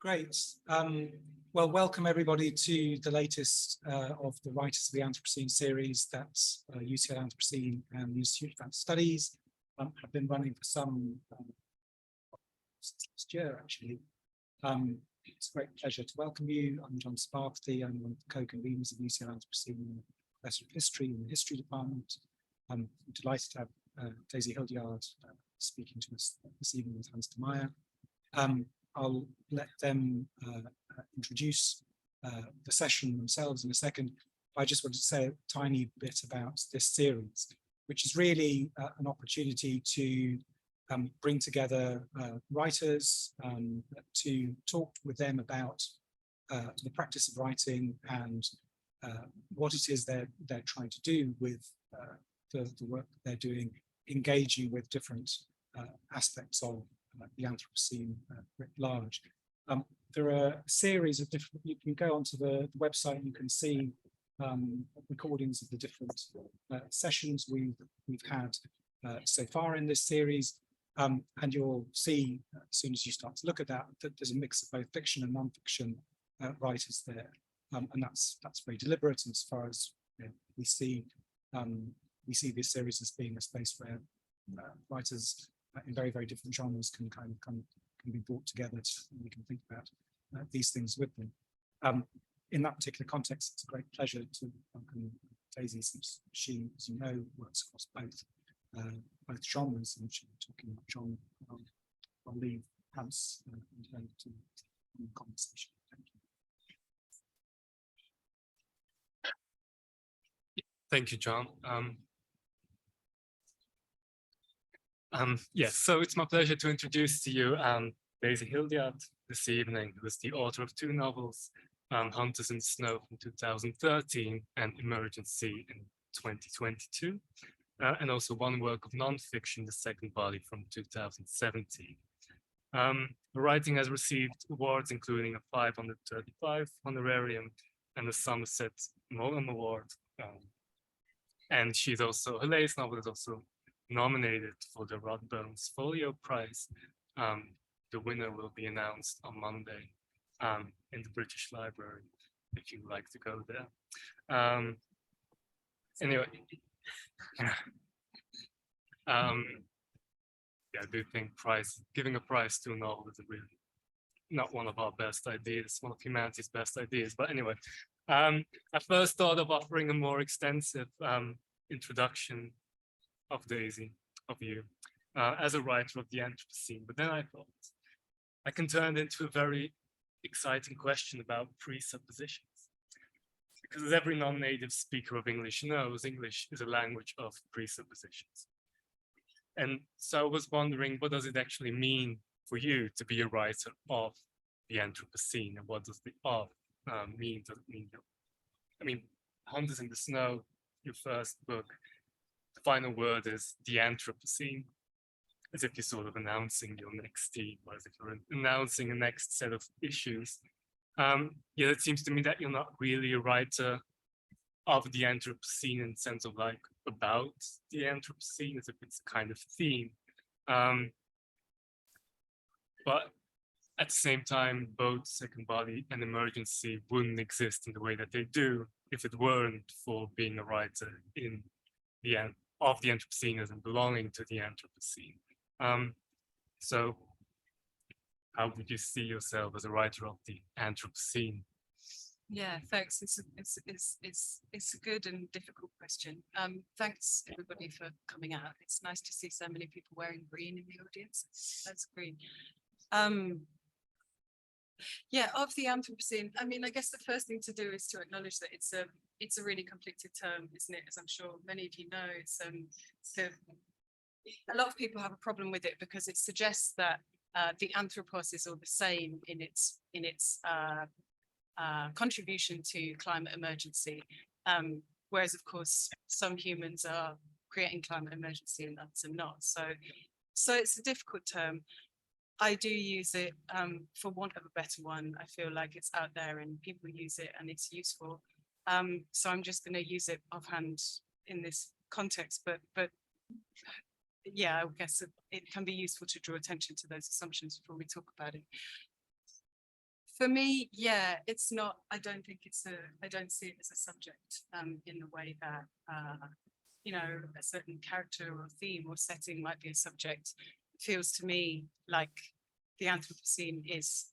Great. Well, welcome everybody to the latest of the Writers of the Anthropocene series that UCL Anthropocene and the Institute of Advanced Studies have been running for some since last year, actually. It's a great pleasure to welcome you. I'm John Sparkty. I'm one of the co-conveners of UCL Anthropocene, Professor of History in the History Department. I'm delighted to have Daisy Hildyard speaking to us this evening with Hans Demeyer. I'll let them introduce the session themselves in a second. I just wanted to say a tiny bit about this series, which is really an opportunity to bring together writers to talk with them about the practice of writing and what it is they're trying to do with the work that they're doing, engaging with different aspects of the Anthropocene writ large. There are a series of different, you can go onto the website, you can see recordings of the different sessions we've had so far in this series. And you'll see as soon as you start to look at that, that there's a mix of both fiction and non-fiction writers there. And that's very deliberate. And as far as we see this series as being a space where writers in very, very different genres can be brought together and we can think about these things with them. In that particular context, it's a great pleasure to welcome Daisy, since she, as you know, works across both genres, and she'll be talking about genre. I'll leave Hans and her to the conversation. Thank you. Thank you, John. Yes, so it's my pleasure to introduce to you Daisy Hildyard this evening, who is the author of two novels, Hunters in the Snow from 2013 and Emergency in 2022, and also one work of nonfiction, the second volume from 2017. Her writing has received awards, including a 535 honorarium and the Somerset Maugham Award. And she's also, her latest novel is also nominated for the Rodburn's Folio Prize. The winner will be announced on Monday in the British Library, if you would like to go there. Anyway, yeah, I do think giving a prize to a novel is really not one of our best ideas, one of humanity's best ideas. But anyway, I first thought of offering a more extensive introduction of Daisy, of you, as a writer of the Anthropocene. But then I thought I can turn it into a very exciting question about presuppositions. Because as every non-native speaker of English knows, English is a language of presuppositions. And so I was wondering, what does it actually mean for you to be a writer of the Anthropocene? And what does the of mean? Does it mean, I mean, Hunters in the Snow, your first book, the final word is the Anthropocene, as if you're sort of announcing your next team, or as if you're announcing a next set of issues. Yeah, it seems to me that you're not really a writer of the Anthropocene in the sense of like about the Anthropocene, as if it's a kind of theme. But at the same time, both Second Body and Emergency wouldn't exist in the way that they do if it weren't for being a writer of the Anthropocene and belonging to the Anthropocene. So how would you see yourself as a writer of the Anthropocene? Yeah, thanks. It's a good and difficult question. Thanks everybody for coming out. It's nice to see so many people wearing green in the audience. That's green. Yeah, of the Anthropocene. I mean, I guess the first thing to do is to acknowledge that it's a really conflicted term, isn't it? As I'm sure many of you know, it's a lot of people have a problem with it because it suggests that the anthropos is all the same in its contribution to climate emergency, whereas of course some humans are creating climate emergency and others are not. So it's a difficult term. I do use it for want of a better one. I feel like it's out there and people use it and it's useful. So I'm just going to use it offhand in this context, but yeah, I guess it can be useful to draw attention to those assumptions before we talk about it. For me, yeah, it's not, I don't see it as a subject in the way that, you know, a certain character or theme or setting might be a subject. It feels to me like the Anthropocene is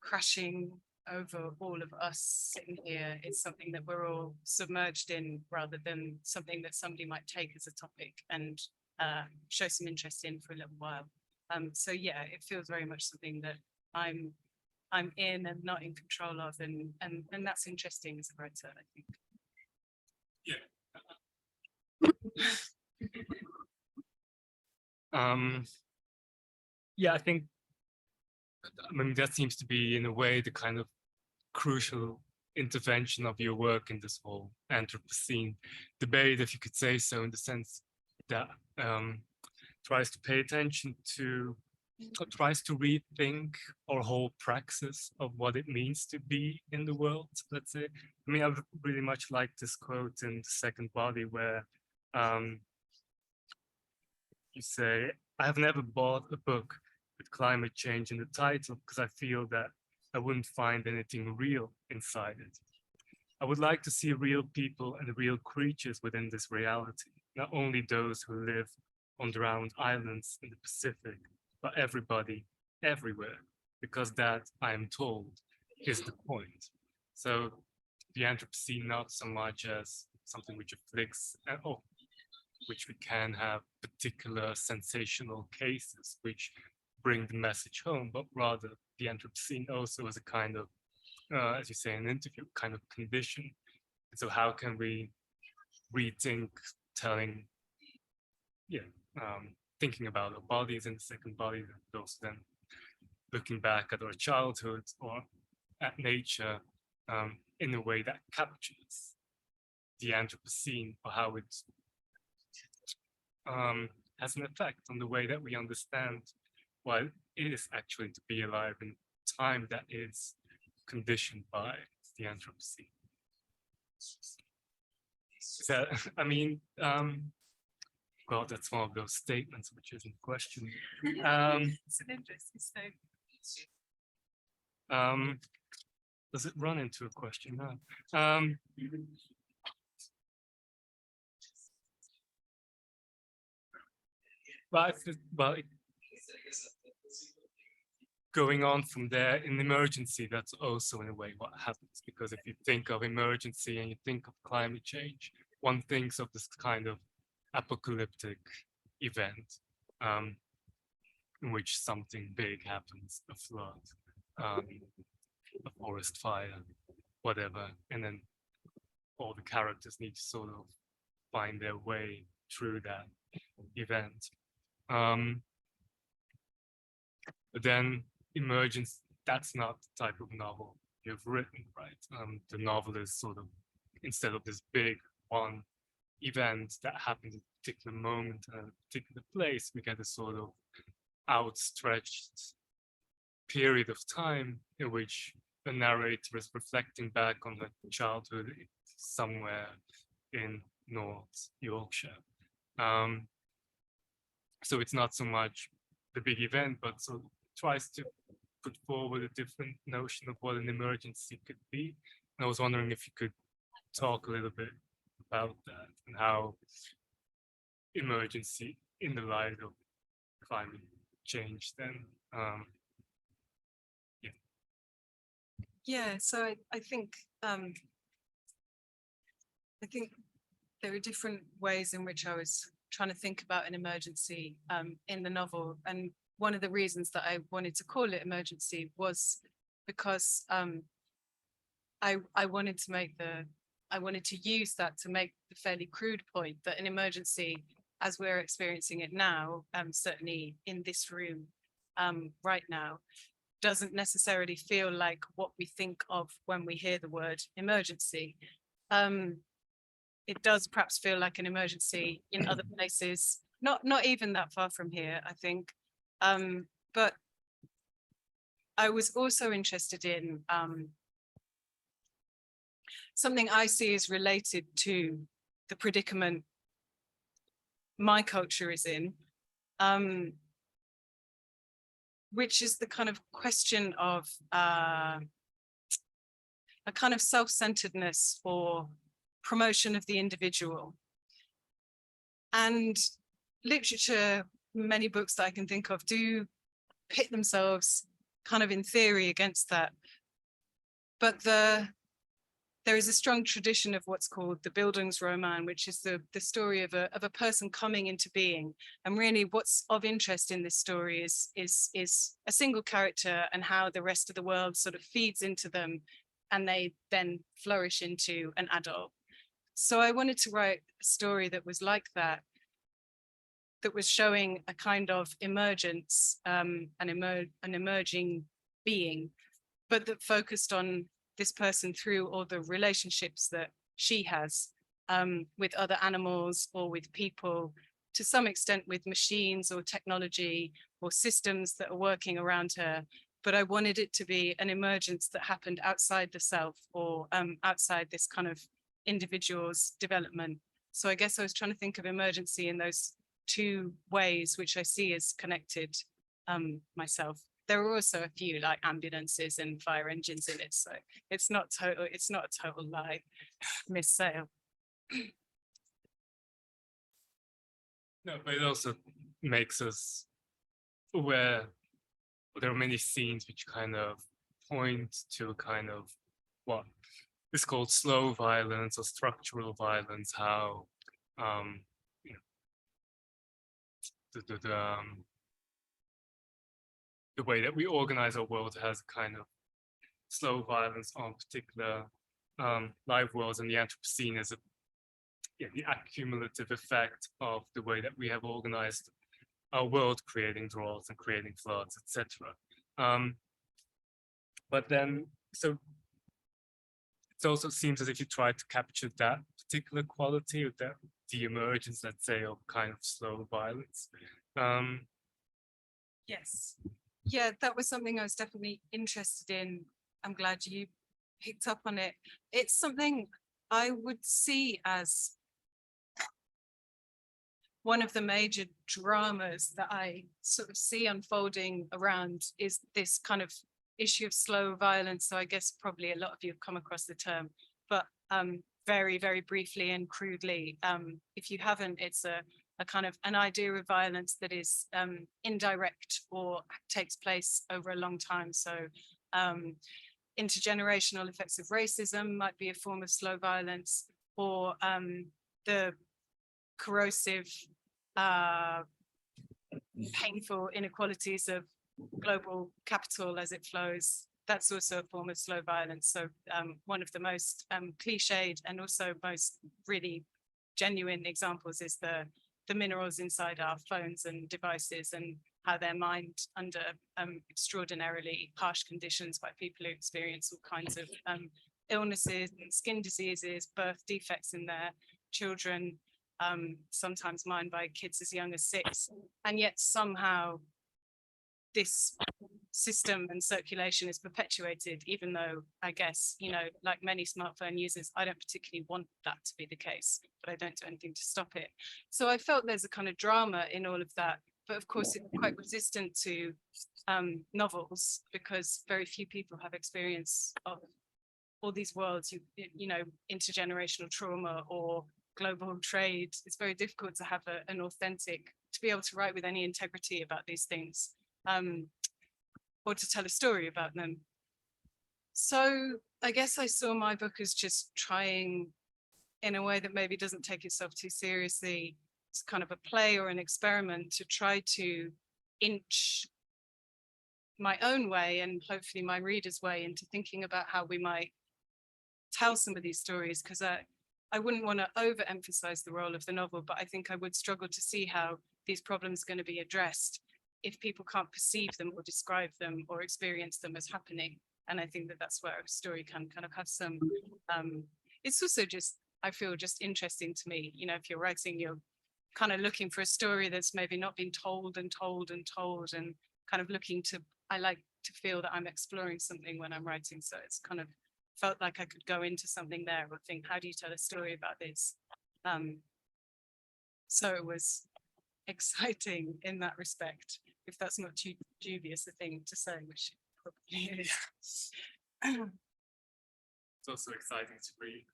crashing over all of us sitting here. It's something that we're all submerged in rather than something that somebody might take as a topic and show some interest in for a little while. So yeah, it feels very much something that I'm in and not in control of, and that's interesting as a writer, I think. Yeah, I think, I mean, that seems to be in a way the kind of crucial intervention of your work in this whole Anthropocene debate, if you could say so, in the sense that tries to pay attention to, or tries to rethink our whole praxis of what it means to be in the world, let's say. I mean, I really much like this quote in The Second Body where you say, I have never bought a book with climate change in the title because I feel that I wouldn't find anything real inside it. I would like to see real people and real creatures within this reality, not only those who live on drowned islands in the Pacific, but everybody, everywhere, because that, I am told, is the point. So the Anthropocene not so much as something which afflicts, which we can have particular sensational cases which bring the message home, but rather the Anthropocene also as a kind of, as you say in an interview, kind of condition. And so how can we rethink telling, thinking about our bodies in the second body, and also then looking back at our childhood or at nature in a way that captures the Anthropocene, or how it has an effect on the way that we understand what it is actually to be alive in time that is conditioned by the Anthropocene. So, I mean, well, that's one of those statements which isn't questioned. It's an interesting statement. Does it run into a question now? Well, going on from there, in emergency, that's also in a way what happens, because if you think of emergency and you think of climate change, one thinks of this kind of apocalyptic event in which something big happens, a flood, a forest fire, whatever, and then all the characters need to sort of find their way through that event. But then emergence, that's not the type of novel you've written, right? The novel is sort of, instead of this big one event that happens at a particular moment and a particular place, we get a sort of outstretched period of time in which the narrator is reflecting back on her childhood somewhere in North Yorkshire. So it's not so much the big event, but sort of tries to put forward a different notion of what an emergency could be. And I was wondering if you could talk a little bit about that and how emergency in the light of climate change then. Yeah, so I think there are different ways in which I was trying to think about an emergency in the novel, and one of the reasons that I wanted to call it emergency was because I wanted to use that to make the fairly crude point that an emergency, as we're experiencing it now, certainly in this room right now, doesn't necessarily feel like what we think of when we hear the word emergency. It does perhaps feel like an emergency in other places, not even that far from here, I think. But I was also interested in something I see as related to the predicament my culture is in, which is the kind of question of a kind of self-centeredness or promotion of the individual. And literature, many books that I can think of, do pit themselves kind of in theory against that. But there is a strong tradition of what's called the Bildungsroman, which is the story of a person coming into being. And really what's of interest in this story is a single character and how the rest of the world sort of feeds into them and they then flourish into an adult. So I wanted to write a story that was like that was showing a kind of emergence, an emerging being, but that focused on this person through all the relationships that she has with other animals or with people, to some extent with machines or technology or systems that are working around her. But I wanted it to be an emergence that happened outside the self or outside this kind of individual's development. So I guess I was trying to think of emergency in those two ways, which I see as connected myself. There are also a few like ambulances and fire engines in it, so it's not a total lie, Miss Sale. No, but it also makes us aware there are many scenes which kind of point to a kind of what is called slow violence or structural violence, how you know, the way that we organize our world has kind of slow violence on particular live worlds, and the Anthropocene is the accumulative effect of the way that we have organized our world, creating droughts and creating floods, etc. But then, so it also seems as if you try to capture that particular quality of that, the emergence, let's say, of kind of slow violence. Yes. Yeah, that was something I was definitely interested in. I'm glad you picked up on it. It's something I would see as one of the major dramas that I sort of see unfolding around is this kind of issue of slow violence. So I guess probably a lot of you have come across the term, but very, very briefly and crudely, if you haven't, it's a kind of an idea of violence that is indirect or takes place over a long time. So intergenerational effects of racism might be a form of slow violence, or the corrosive, painful inequalities of global capital as it flows. That's also a form of slow violence. So one of the most cliched and also most really genuine examples is the minerals inside our phones and devices, and how they're mined under extraordinarily harsh conditions by people who experience all kinds of illnesses and skin diseases, birth defects in their children, sometimes mined by kids as young as 6. And yet somehow this system and circulation is perpetuated, even though I guess, you know, like many smartphone users, I don't particularly want that to be the case, but I don't do anything to stop it. So I felt there's a kind of drama in all of that, but of course it's quite resistant to novels, because very few people have experience of all these worlds, you know, intergenerational trauma or global trade. It's very difficult to have an authentic, to be able to write with any integrity about these things. Or to tell a story about them. So I guess I saw my book as just trying, in a way that maybe doesn't take itself too seriously, it's kind of a play or an experiment to try to inch my own way and hopefully my reader's way into thinking about how we might tell some of these stories, because I wouldn't want to overemphasize the role of the novel, but I think I would struggle to see how these problems are going to be addressed if people can't perceive them or describe them or experience them as happening. And I think that that's where a story can kind of have some, it's also just, I feel just interesting to me, you know, if you're writing, you're kind of looking for a story that's maybe not been told and told and told, and kind of looking to, I like to feel that I'm exploring something when I'm writing. So it's kind of felt like I could go into something there or think, how do you tell a story about this? So it was exciting in that respect. if that's not too dubious a thing to say, which it probably is. It's also exciting to read.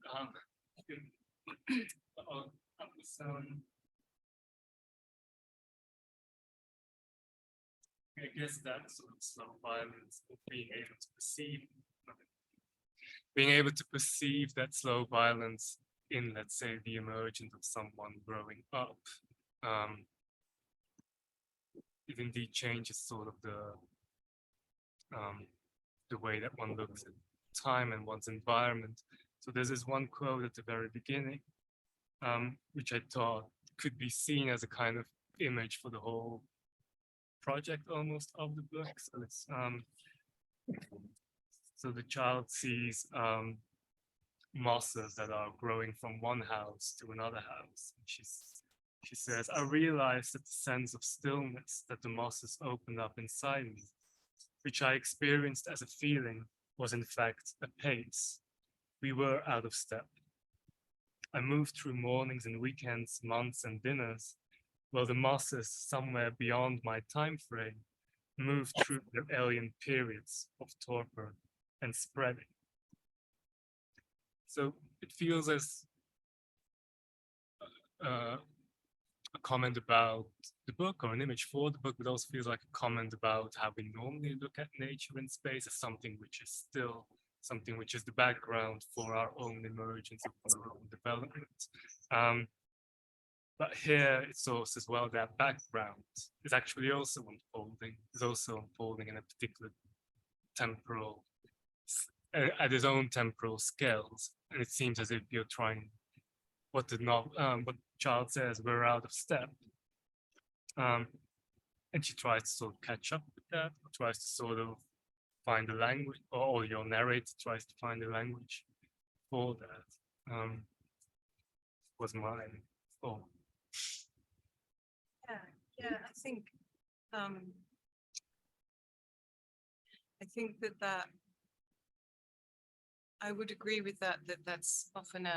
I guess that sort of slow violence of being able to perceive that slow violence in, let's say, the emergence of someone growing up, it indeed changes sort of the way that one looks at time and one's environment. So there's this one quote at the very beginning, which I thought could be seen as a kind of image for the whole project almost of the book. So it's so the child sees mosses that are growing from one house to another house. She says, I realized that the sense of stillness that the mosses opened up inside me, which I experienced as a feeling, was in fact a pace. We were out of step. I moved through mornings and weekends, months and dinners, while the mosses somewhere beyond my time frame moved through their alien periods of torpor and spreading. So it feels as a comment about the book or an image for the book, but also feels like a comment about how we normally look at nature and space as something which is still, something which is the background for our own emergence, our own development. But here it's also as well that background is actually also unfolding, in a particular temporal, at his own temporal scales. And it seems as if you're trying, what child says, we're out of step. And she tries to sort of catch up with that, or tries to sort of find a language, or your narrator tries to find a language for that. Was my thought. Yeah, I think that I would agree with that that's often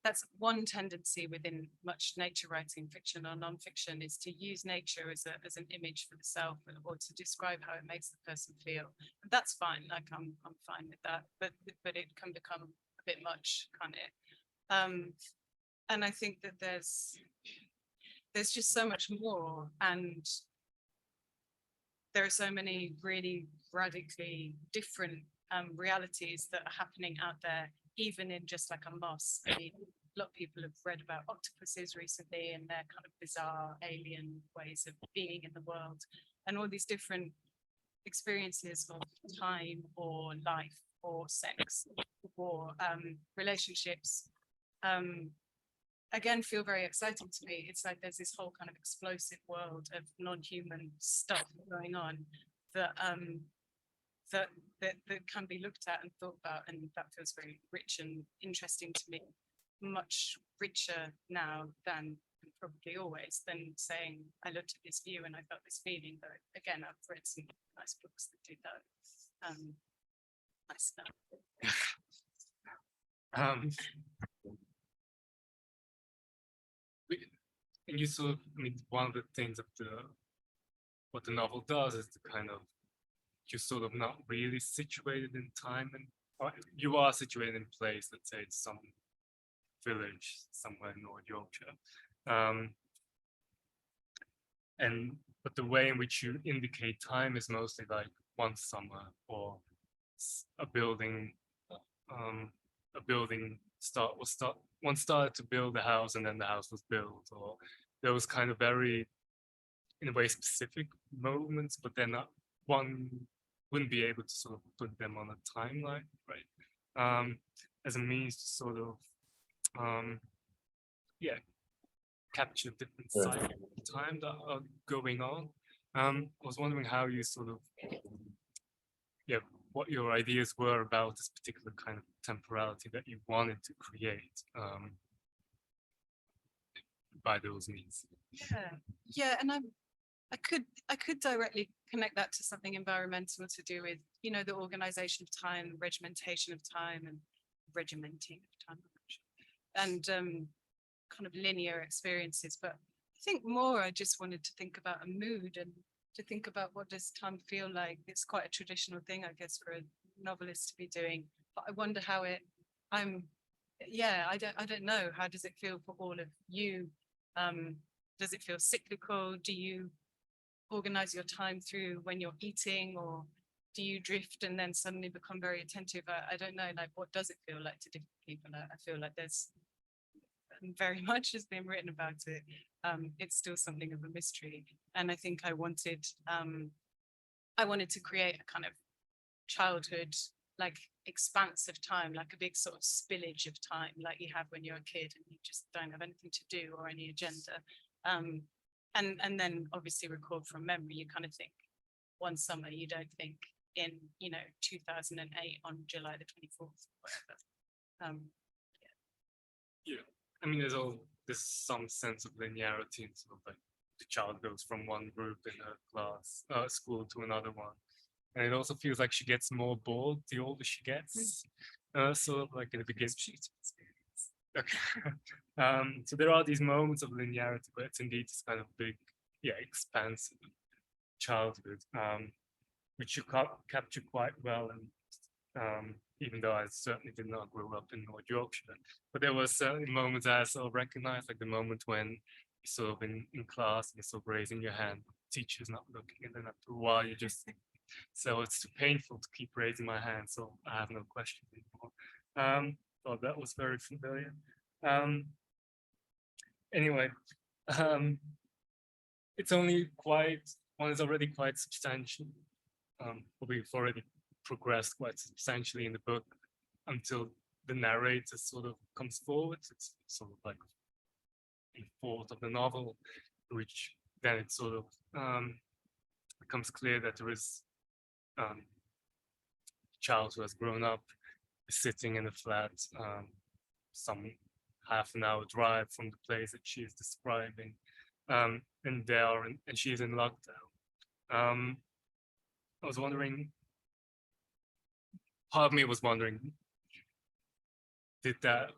that's one tendency within much nature writing, fiction or non-fiction, is to use nature as an image for the self, or to describe how it makes the person feel. And that's fine. Like I'm fine with that, but it can become a bit much, can't it? And I think that there's just so much more, and there are so many really radically different realities that are happening out there, even in just like a moss. I mean, a lot of people have read about octopuses recently and their kind of bizarre alien ways of being in the world, and all these different experiences of time or life or sex or relationships. Again, feel very exciting to me. It's like there's this whole kind of explosive world of non-human stuff going on that can be looked at and thought about, and that feels very rich and interesting to me. Much richer now than probably always, than saying I looked at this view and I felt this feeling. But again, I've read some nice books that do that. Nice stuff. And you sort of, I mean, one of the things of what the novel does is to kind of, you're sort of not really situated in time, and you are situated in place. Let's say it's some village somewhere in North Yorkshire, but the way in which you indicate time is mostly like one summer, or a building. One started to build a house and then the house was built, or there was kind of very, in a way, specific moments, but then one wouldn't be able to sort of put them on a timeline, right? As a means to sort of, capture different cycles of time that are going on. I was wondering how you sort of, what your ideas were about this particular kind of temporality that you wanted to create by those means. Yeah, and I could directly connect that to something environmental to do with, the organization of time, regimentation of time, and regimenting of time, and kind of linear experiences. But I think more I just wanted to think about a mood and to think about what does time feel like. It's quite a traditional thing, I guess, for a novelist to be doing. But I wonder how I don't know. How does it feel for all of you? Does it feel cyclical? Do you organize your time through when you're eating, or do you drift and then suddenly become very attentive? I don't know, like, what does it feel like to different people? I feel like there's very much has been written about it. It's still something of a mystery. And I think I wanted to create a kind of childhood, like, expanse of time, like a big sort of spillage of time, like you have when you're a kid and you just don't have anything to do or any agenda. And then obviously record from memory. You kind of think one summer, you don't think in 2008 on July the 24th, whatever. Yeah, I mean, there's some sense of linearity in sort of like the child goes from one group in her class, school to another one. And it also feels like she gets more bored the older she gets. Sort of like in the beginning. Okay. So there are these moments of linearity, but it's indeed this kind of big, expansive childhood, which you capture quite well. And even though I certainly did not grow up in North Yorkshire, but there were certainly moments I sort of recognized, like the moment when you're sort of in class and you're sort of raising your hand, teacher's not looking, and then after a while you just think, so it's too painful to keep raising my hand, so I have no questions anymore. Thought that was very familiar. Anyway, it's only one is already quite substantial. We've already progressed quite substantially in the book until the narrator sort of comes forward. It's sort of like the fourth of the novel, which then it sort of becomes clear that there is a child who has grown up, is sitting in a flat, some half an hour drive from the place that she is describing, and she is in lockdown. I was wondering, part of me was wondering,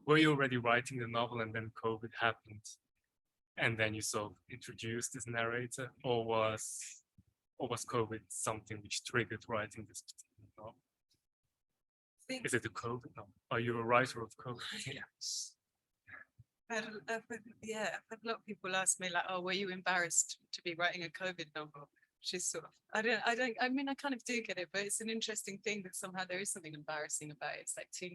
were you already writing the novel and then COVID happened, and then you sort of introduced this narrator, or was COVID something which triggered writing this particular novel? Is it a COVID novel? Are you a writer of COVID? Yes. I've had a lot of people ask me, like, oh, were you embarrassed to be writing a COVID novel? Which is sort of, I mean, I kind of do get it, but it's an interesting thing that somehow there is something embarrassing about it. It's like too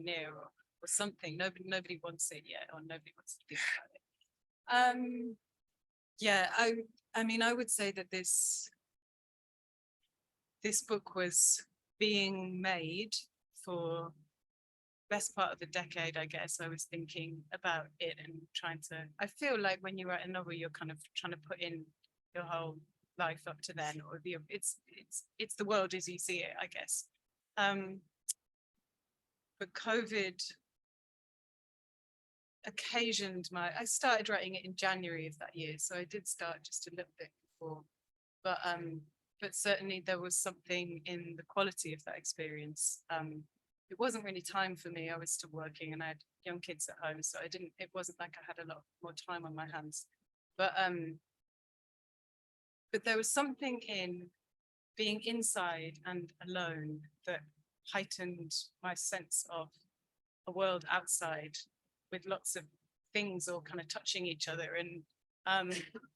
near or something. Nobody wants it yet, or nobody wants to think about it. Yeah, I mean, I would say that this book was being made for best part of the decade, I guess. I was thinking about it and I feel like when you write a novel, you're kind of trying to put in your whole life up to then, or it's the world as you see it, I guess. But COVID occasioned I started writing it in January of that year, so I did start just a little bit before, but certainly there was something in the quality of that experience. It wasn't really time for me. I was still working and I had young kids at home, so it wasn't like I had a lot more time on my hands, but there was something in being inside and alone that heightened my sense of a world outside, with lots of things all kind of touching each other and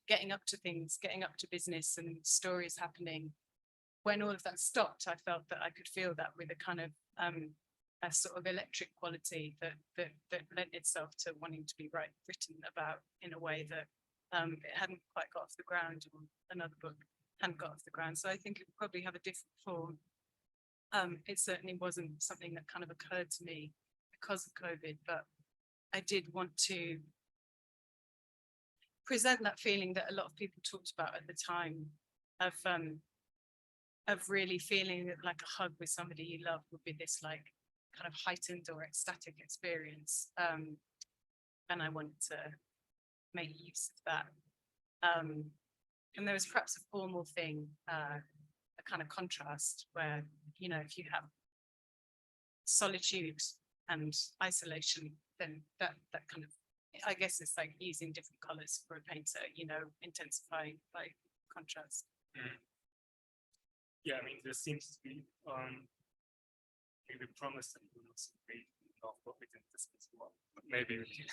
getting up to things, getting up to business and stories happening. When all of that stopped, I felt that I could feel that with a kind of a sort of electric quality that lent itself to wanting to be written about in a way that it hadn't quite got off the ground, or another book hadn't got off the ground. So I think it would probably have a different form. It certainly wasn't something that kind of occurred to me because of COVID, but I did want to present that feeling that a lot of people talked about at the time of really feeling like a hug with somebody you love would be this like kind of heightened or ecstatic experience. And I wanted to make use of that. And there was perhaps a formal thing, a kind of contrast where, if you have solitude and isolation, then that kind of I guess it's like using different colors for a painter, you know, intensifying by contrast. Yeah, I mean, there seems to be maybe promise that we will also read of what we can discuss well, but maybe we can.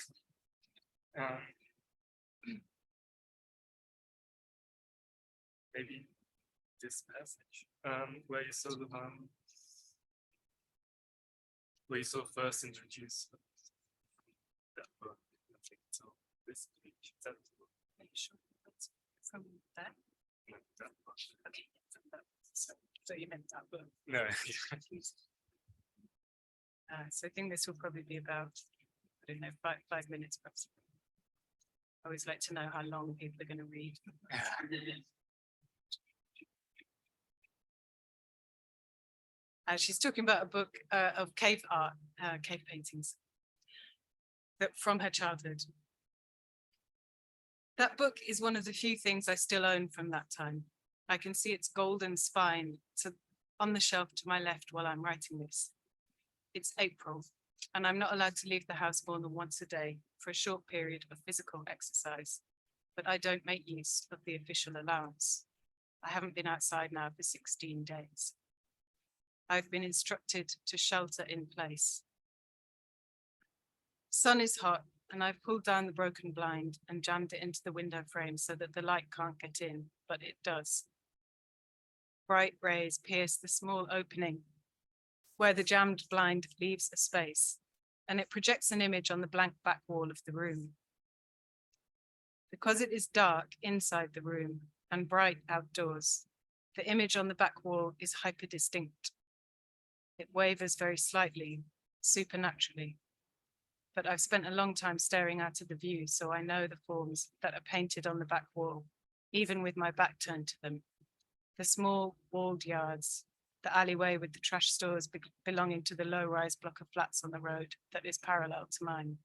Maybe this passage, where you sort of where you sort of first introduce that book. I think so. This page, that book. Are you sure that's from there? No, that book. Okay, from that. So you meant that book. No. So I think this will probably be about, I don't know, five minutes perhaps. I always like to know how long people are going to read. She's talking about a book of cave art, cave paintings that from her childhood. That book is one of the few things I still own from that time. I can see its golden spine on the shelf to my left while I'm writing this. It's April, and I'm not allowed to leave the house more than once a day for a short period of physical exercise, but I don't make use of the official allowance. I haven't been outside now for 16 days. I've been instructed to shelter in place. Sun is hot, and I've pulled down the broken blind and jammed it into the window frame so that the light can't get in, but it does. Bright rays pierce the small opening where the jammed blind leaves a space, and it projects an image on the blank back wall of the room. Because it is dark inside the room and bright outdoors, the image on the back wall is hyper-distinct. It wavers very slightly, supernaturally, but I've spent a long time staring out of the view, so I know the forms that are painted on the back wall, even with my back turned to them. The small walled yards, the alleyway with the trash stores belonging to the low-rise block of flats on the road that is parallel to mine.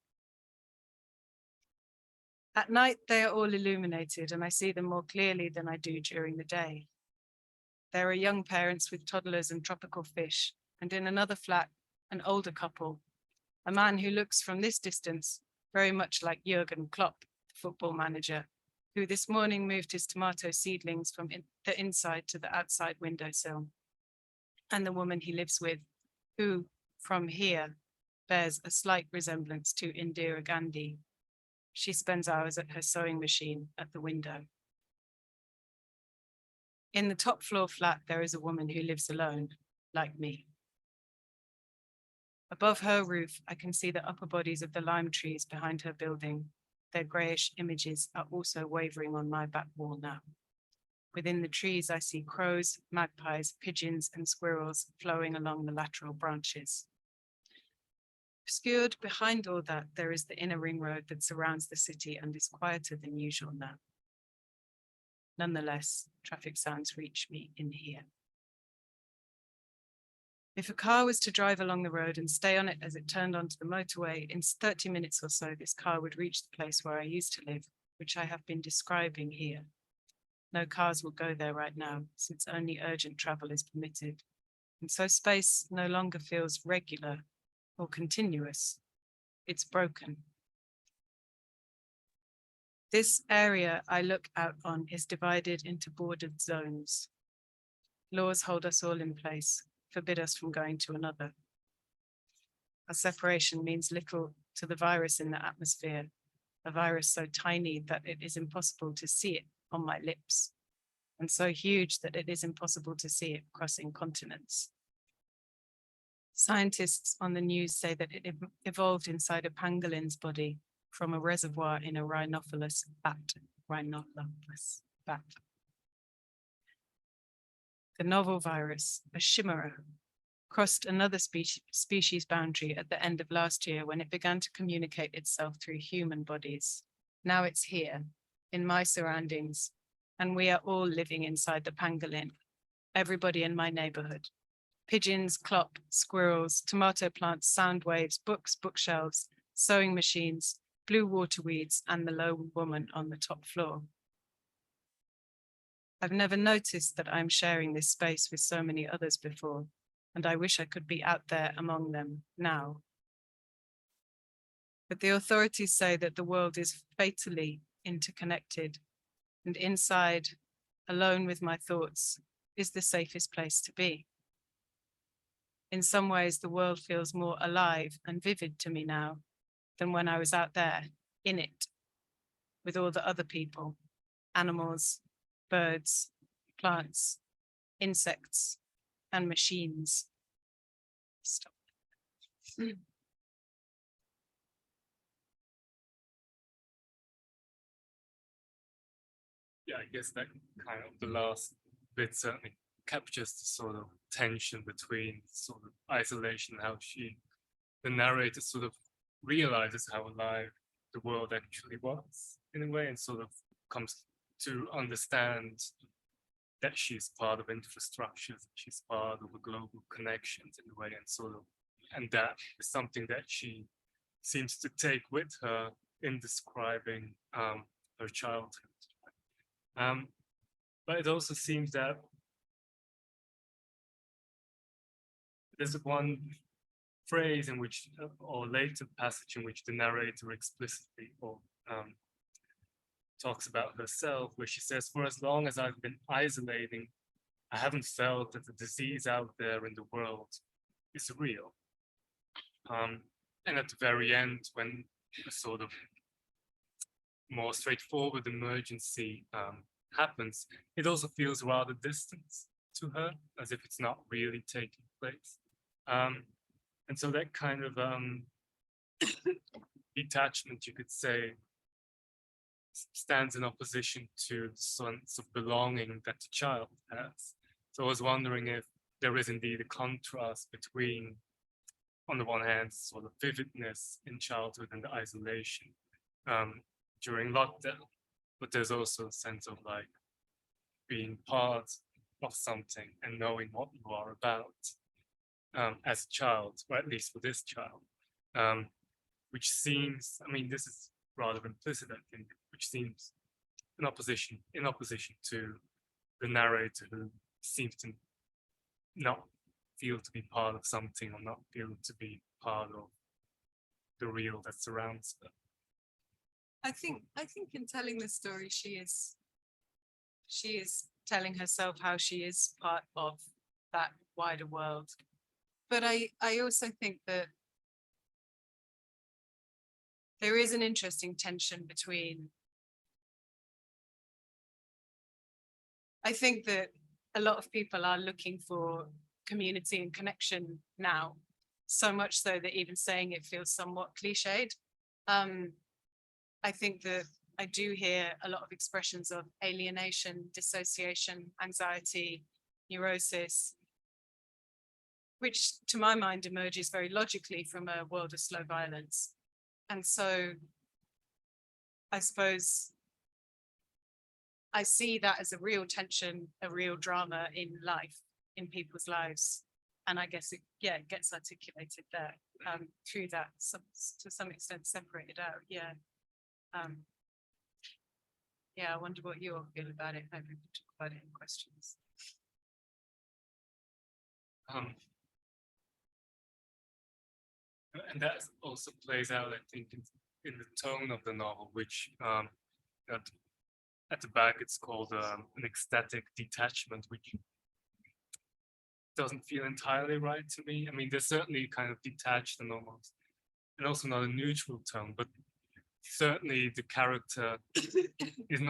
At night, they are all illuminated, and I see them more clearly than I do during the day. There are young parents with toddlers and tropical fish, and in another flat, an older couple, a man who looks from this distance very much like Jurgen Klopp, the football manager, who this morning moved his tomato seedlings from the inside to the outside windowsill, and the woman he lives with, who, from here, bears a slight resemblance to Indira Gandhi. She spends hours at her sewing machine at the window. In the top floor flat, there is a woman who lives alone, like me. Above her roof, I can see the upper bodies of the lime trees behind her building. Their greyish images are also wavering on my back wall now. Within the trees, I see crows, magpies, pigeons, and squirrels flowing along the lateral branches. Obscured behind all that, there is the inner ring road that surrounds the city and is quieter than usual now. Nonetheless, traffic sounds reach me in here. If a car was to drive along the road and stay on it as it turned onto the motorway, in 30 minutes or so, this car would reach the place where I used to live, which I have been describing here. No cars will go there right now, since only urgent travel is permitted. And so space no longer feels regular or continuous. It's broken. This area I look out on is divided into bordered zones. Laws hold us all in place, forbid us from going to another. Our separation means little to the virus in the atmosphere, a virus so tiny that it is impossible to see it on my lips, and so huge that it is impossible to see it crossing continents. Scientists on the news say that it evolved inside a pangolin's body from a reservoir in a rhinophilus bat. The novel virus, a chimera, crossed another species boundary at the end of last year when it began to communicate itself through human bodies. Now it's here, in my surroundings, and we are all living inside the pangolin, everybody in my neighborhood. Pigeons, clop, squirrels, tomato plants, sound waves, books, bookshelves, sewing machines, blue water weeds, and the lone woman on the top floor. I've never noticed that I'm sharing this space with so many others before, and I wish I could be out there among them now. But the authorities say that the world is fatally interconnected, and inside, alone with my thoughts, is the safest place to be. In some ways, the world feels more alive and vivid to me now than when I was out there, in it, with all the other people, animals, birds, plants, insects, and machines. Stop. Yeah, I guess that kind of the last bit certainly captures the sort of tension between sort of isolation, how the narrator sort of realizes how alive the world actually was in a way, and sort of comes to understand that she's part of infrastructure, that she's part of the global connections in a way, and that is something that she seems to take with her in describing her childhood. But it also seems that there's one phrase in which, or later passage in which the narrator explicitly talks about herself, where she says, "For as long as I've been isolating, I haven't felt that the disease out there in the world is real." And at the very end, when a sort of more straightforward emergency happens, it also feels rather distant to her, as if it's not really taking place. And so that kind of detachment, you could say, stands in opposition to the sense of belonging that the child has. So I was wondering if there is indeed a contrast between, on the one hand, sort of vividness in childhood and the isolation during lockdown, but there's also a sense of like being part of something and knowing what you are about as a child, or at least for this child, which seems, I mean, this is rather implicit, I think, which seems in opposition to the narrator, who seems to not feel to be part of something, or not feel to be part of the real that surrounds her. I think in telling the story, she is telling herself how she is part of that wider world. But I also think that there is an interesting tension between, I think that a lot of people are looking for community and connection now, so much so that even saying it feels somewhat cliched. I think that I do hear a lot of expressions of alienation, dissociation, anxiety, neurosis, which to my mind emerges very logically from a world of slow violence. And so I suppose I see that as a real tension, a real drama in life, in people's lives. And I guess it gets articulated there through that, to some extent separated out. Yeah. I wonder what you all feel about it. Maybe we can talk about it in questions. And that also plays out, I think, in the tone of the novel, which at the back it's called an ecstatic detachment, which doesn't feel entirely right to me. I mean, there's certainly kind of detached and almost, and also not a neutral tone, but certainly the character does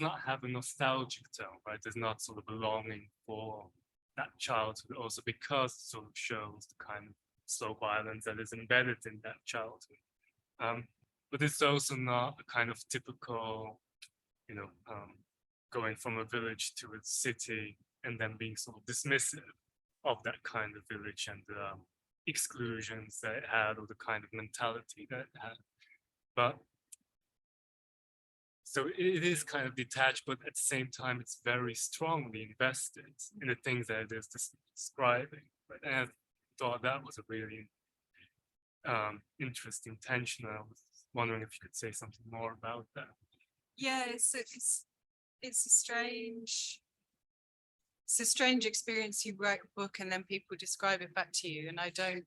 not have a nostalgic tone, right? There's not sort of a longing for that childhood, also because it sort of shows the kind of slow violence that is embedded in that childhood. But it's also not a kind of typical, going from a village to a city and then being sort of dismissive of that kind of village and the exclusions that it had, or the kind of mentality that it had. But so it is kind of detached, but at the same time, it's very strongly invested in the things that it is describing. Right? And I thought that was a really interesting tension. I was wondering if you could say something more about that. Yeah, it's a strange experience. You write a book and then people describe it back to you, and I don't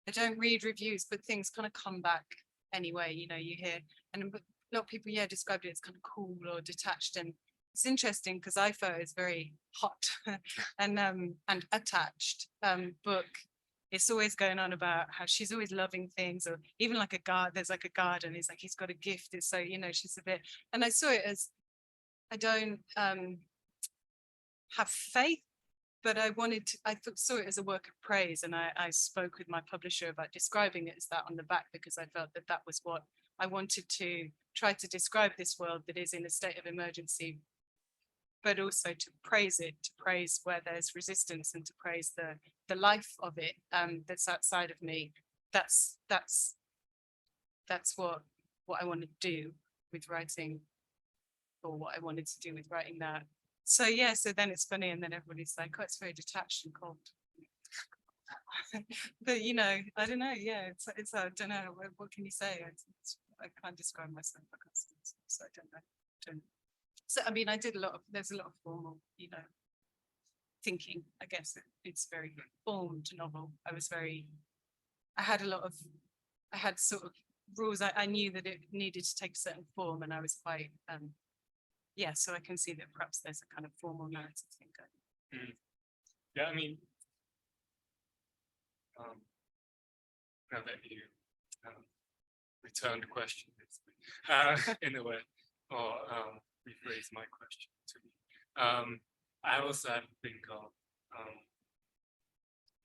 I don't read reviews, but things kind of come back anyway, you know, you hear, and a lot of people, yeah, described it as kind of cool or detached. And it's interesting because IFO is very hot and attached book. It's always going on about how she's always loving things, or even like there's like a garden, it's like he's got a gift. It's so, you know, she's a bit, and I saw it as, I don't have faith, but I saw it as a work of praise. And I spoke with my publisher about describing it as that on the back, because I felt that that was what I wanted to try to describe, this world that is in a state of emergency, but also to praise it, to praise where there's resistance, and to praise the life of it that's outside of me. That's what I want to do with writing, or what I wanted to do with writing that. So yeah, so then it's funny, and then everybody's like, oh, it's very detached and cold. But you know, I don't know. Yeah, it's I don't know. What can you say? I can't describe myself. So I don't know. So I mean, there's a lot of formal, you know, thinking. I guess it's very formed novel. I had sort of rules. I knew that it needed to take a certain form, and I was quite yeah, so I can see that perhaps there's a kind of formal narrative thing going. Yeah, I mean, now that you return the question, in a way, or rephrase my question to me. I also have to think of,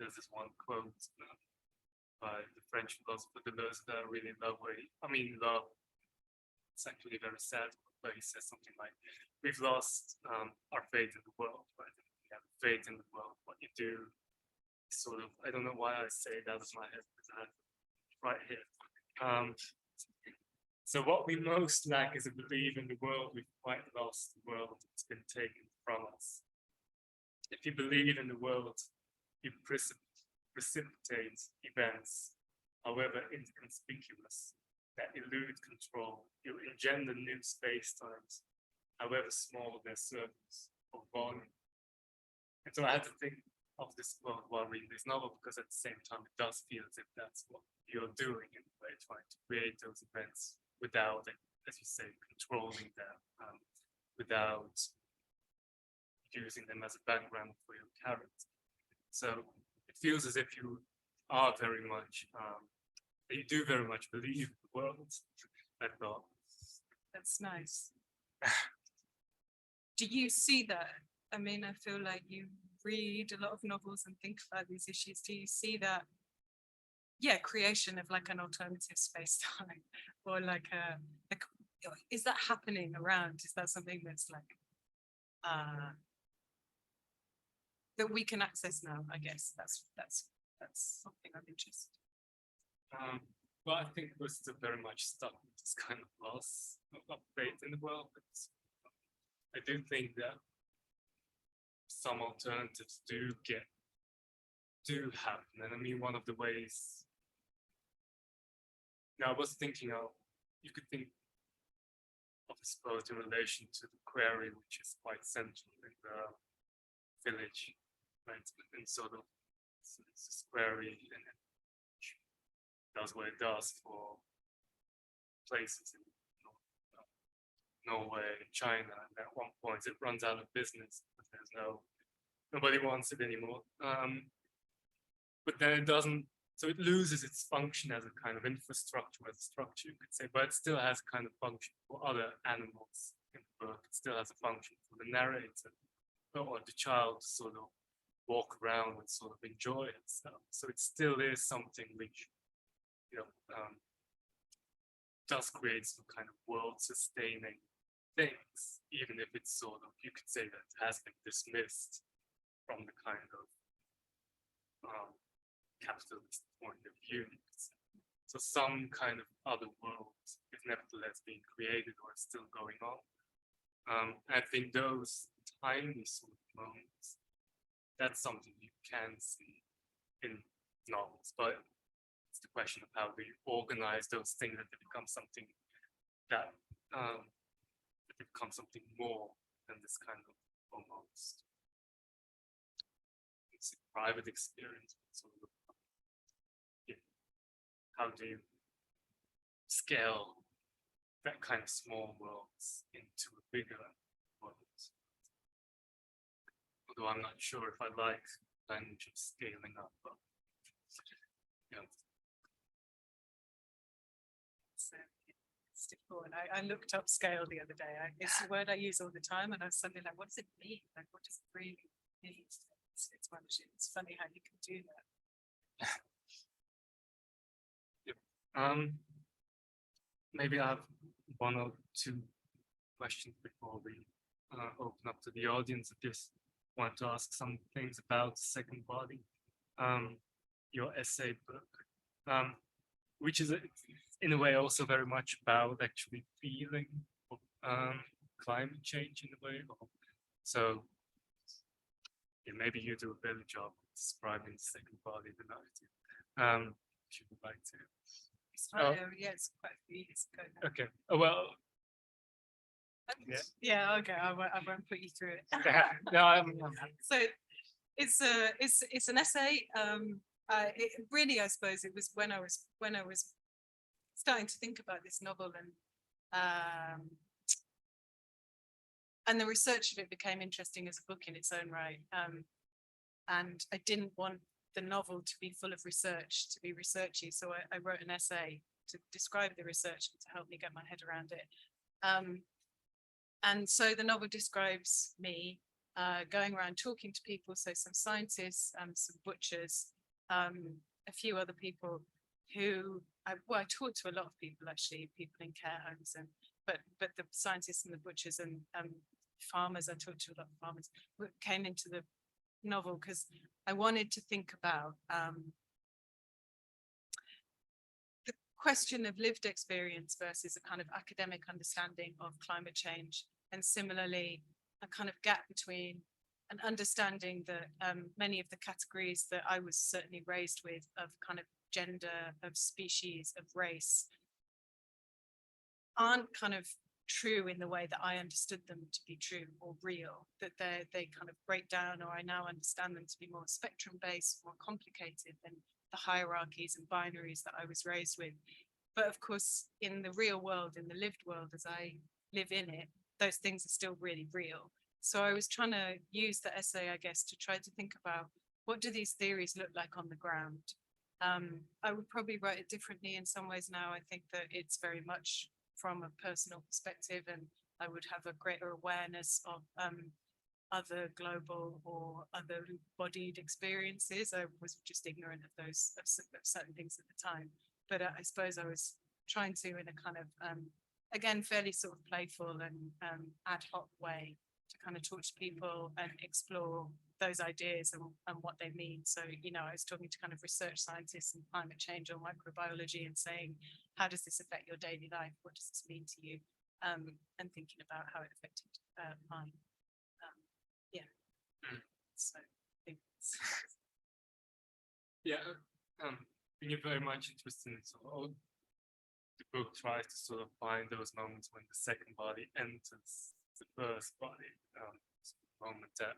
there's this one quote by the French philosopher Deleuze that I really love, love, it's actually very sad, but he says something like, we've lost our faith in the world, right? We have faith in the world. What you do sort of, I don't know why I say that as my head, because I have it right here. So what we most lack is a belief in the world. We've quite lost the world. It's been taken from us. If you believe in the world, you precipitate events, however inconspicuous, that elude control. You engender new space-times, however small their surface or volume. And so I had to think of this quote while reading this novel, because at the same time it does feel as if that's what you're doing in a way, trying to create those events without, as you say, controlling them, without using them as a background for your character. So it feels as if you are very much, you do very much believe in the world, I thought. That's nice. Do you see that? I mean, I feel like you read a lot of novels and think about these issues. Do you see that? Yeah, creation of like an alternative space-time, or like is that happening around? Is that something that's like that we can access now? I guess that's something I'm interested in. Well, I think we're still very much stuck with this kind of loss of faith in the world. But I do think that some alternatives do happen. And I mean, one of the ways, now I was thinking of, you could think of this quote in relation to the quarry, which is quite central in the village, right? And sort of, it's this quarry, and it does what it does for places in Norway and China, and at one point it runs out of business, but nobody wants it anymore. But then it doesn't, so it loses its function as a kind of infrastructure, as a structure, you could say, but it still has a kind of function for other animals in the book. It still has a function for the narrator or the child to sort of walk around and sort of enjoy itself. So it still is something which, you know, does create some kind of world-sustaining things, even if it's sort of, you could say that it has been dismissed from the kind of capitalist point of view. So some kind of other world is nevertheless being created, or is still going on. I think those tiny sort of moments, that's something you can see in novels, but it's the question of how do you organize those things that they become something that becomes something more than this kind of almost, it's a private experience, sort of, yeah, how do you scale that kind of small worlds into a bigger world? Although I'm not sure if I like language of scaling up, but yeah. So it's difficult. And I looked up scale the other day. It's a word I use all the time, and I was suddenly like, what does it mean? Like, what does it really mean? It's funny how you can do that. Maybe I have one or two questions before we open up to the audience. I just want to ask some things about the second body, your essay book, which is in a way also very much about actually feeling climate change in a way. So yeah, maybe you do a better job describing the second body than I do. If you would like to. Yeah, it's quite a few years ago now. Okay. Oh, well. Yeah. Yeah, okay. I won't put you through it. No, I'm So it's an essay. It really, I suppose, it was when I was starting to think about this novel, and the research of it became interesting as a book in its own right. And I didn't want the novel to be full of research, to be researchy. So I wrote an essay to describe the research and to help me get my head around it. And so the novel describes me going around talking to people, so some scientists, some butchers, a few other people who, I talked to a lot of people actually, people in care homes, but the scientists and the butchers and farmers, I talked to a lot of farmers, came into the novel because I wanted to think about the question of lived experience versus a kind of academic understanding of climate change, and similarly a kind of gap between an understanding that many of the categories that I was certainly raised with of kind of gender, of species, of race aren't kind of true in the way that I understood them to be true or real, that they kind of break down, or I now understand them to be more spectrum based, more complicated than the hierarchies and binaries that I was raised with. But of course, in the real world, in the lived world, as I live in it, those things are still really real. So I was trying to use the essay, I guess, to try to think about what do these theories look like on the ground. I would probably write it differently in some ways now. I think that it's very much from a personal perspective, and I would have a greater awareness of other global or other bodied experiences. I was just ignorant of those, of certain things at the time. But I suppose I was trying to, in a kind of, again, fairly sort of playful and ad hoc way, to kind of talk to people and explore those ideas and what they mean. So, you know, I was talking to kind of research scientists and climate change or microbiology and saying, how does this affect your daily life? What does this mean to you? And thinking about how it affected mine. Yeah. So I think it's yeah. You're very much interested in sort of, the book tries to sort of find those moments when the second body enters the first body, the moment that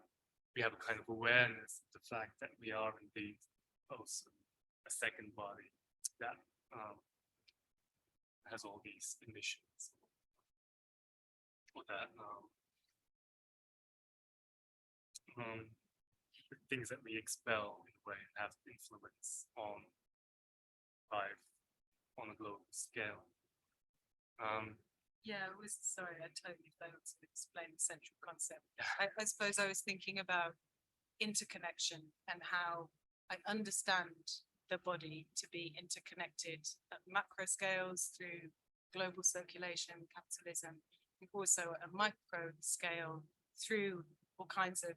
we have a kind of awareness of the fact that we are indeed also a second body that has all these emissions, or that the things that we expel in a way have influence on life on a global scale. Yeah, it was, sorry, I totally failed to explain the central concept. I suppose I was thinking about interconnection and how I understand the body to be interconnected at macro scales through global circulation, capitalism, and also at a micro scale through all kinds of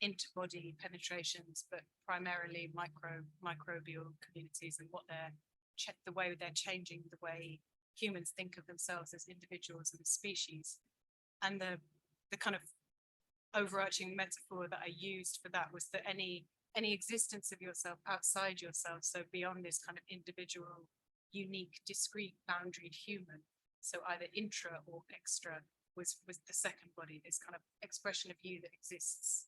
interbody penetrations, but primarily microbial communities and what the way they're changing the way humans think of themselves as individuals and as species. And the kind of overarching metaphor that I used for that was that any existence of yourself outside yourself, so beyond this kind of individual, unique, discrete, boundaried human, so either intra or extra, was the second body, this kind of expression of you that exists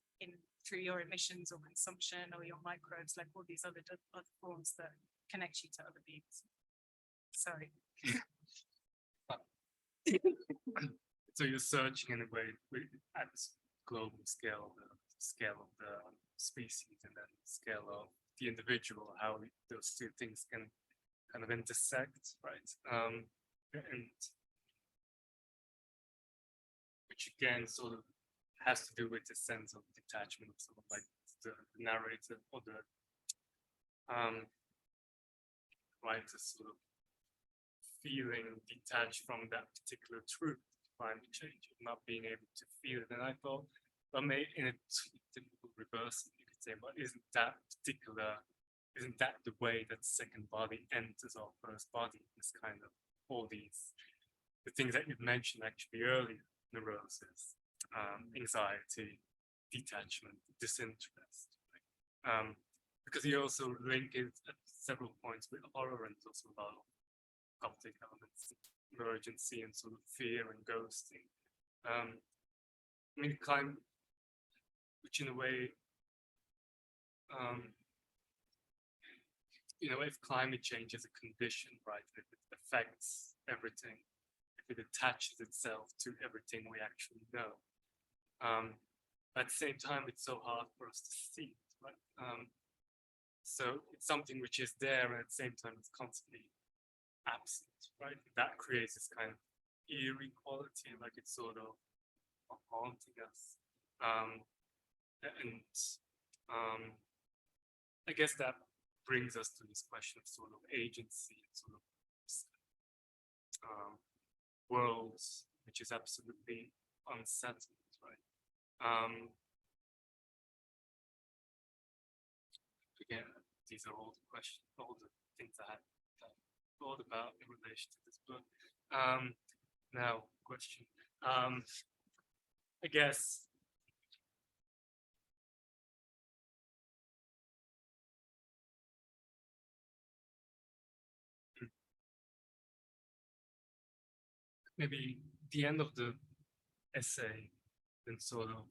through your emissions or consumption or your microbes, like all these other forms that connect you to other beings. Sorry. So you're searching in a way at global scale, the scale of the species, and then the scale of the individual, how those two things can kind of intersect, right? And which again sort of has to do with the sense of detachment, sort of like the narrator or the writer sort of feeling detached from that particular truth, climate change, and not being able to feel it. And I thought, but maybe in a typical reverse, you could say, but isn't that the way that second body enters our first body? This kind of all these, the things that you've mentioned actually earlier, neurosis, anxiety, detachment, disinterest. Right? Because you also link it at several points with horror, and also about occultic elements, emergency, and sort of fear and ghosting. I mean, climate, which in a way, if climate change is a condition, right, if it affects everything, if it attaches itself to everything we actually know. At the same time, it's so hard for us to see it, right? So it's something which is there, and at the same time, it's constantly absent, right? That creates this kind of eerie quality, like it's sort of haunting us. I guess that brings us to this question of sort of agency and sort of worlds, which is absolutely unsettled, right? Again, these are all the questions, all the things I had thought about in relation to this book. Now, question. I guess maybe the end of the essay, and sort of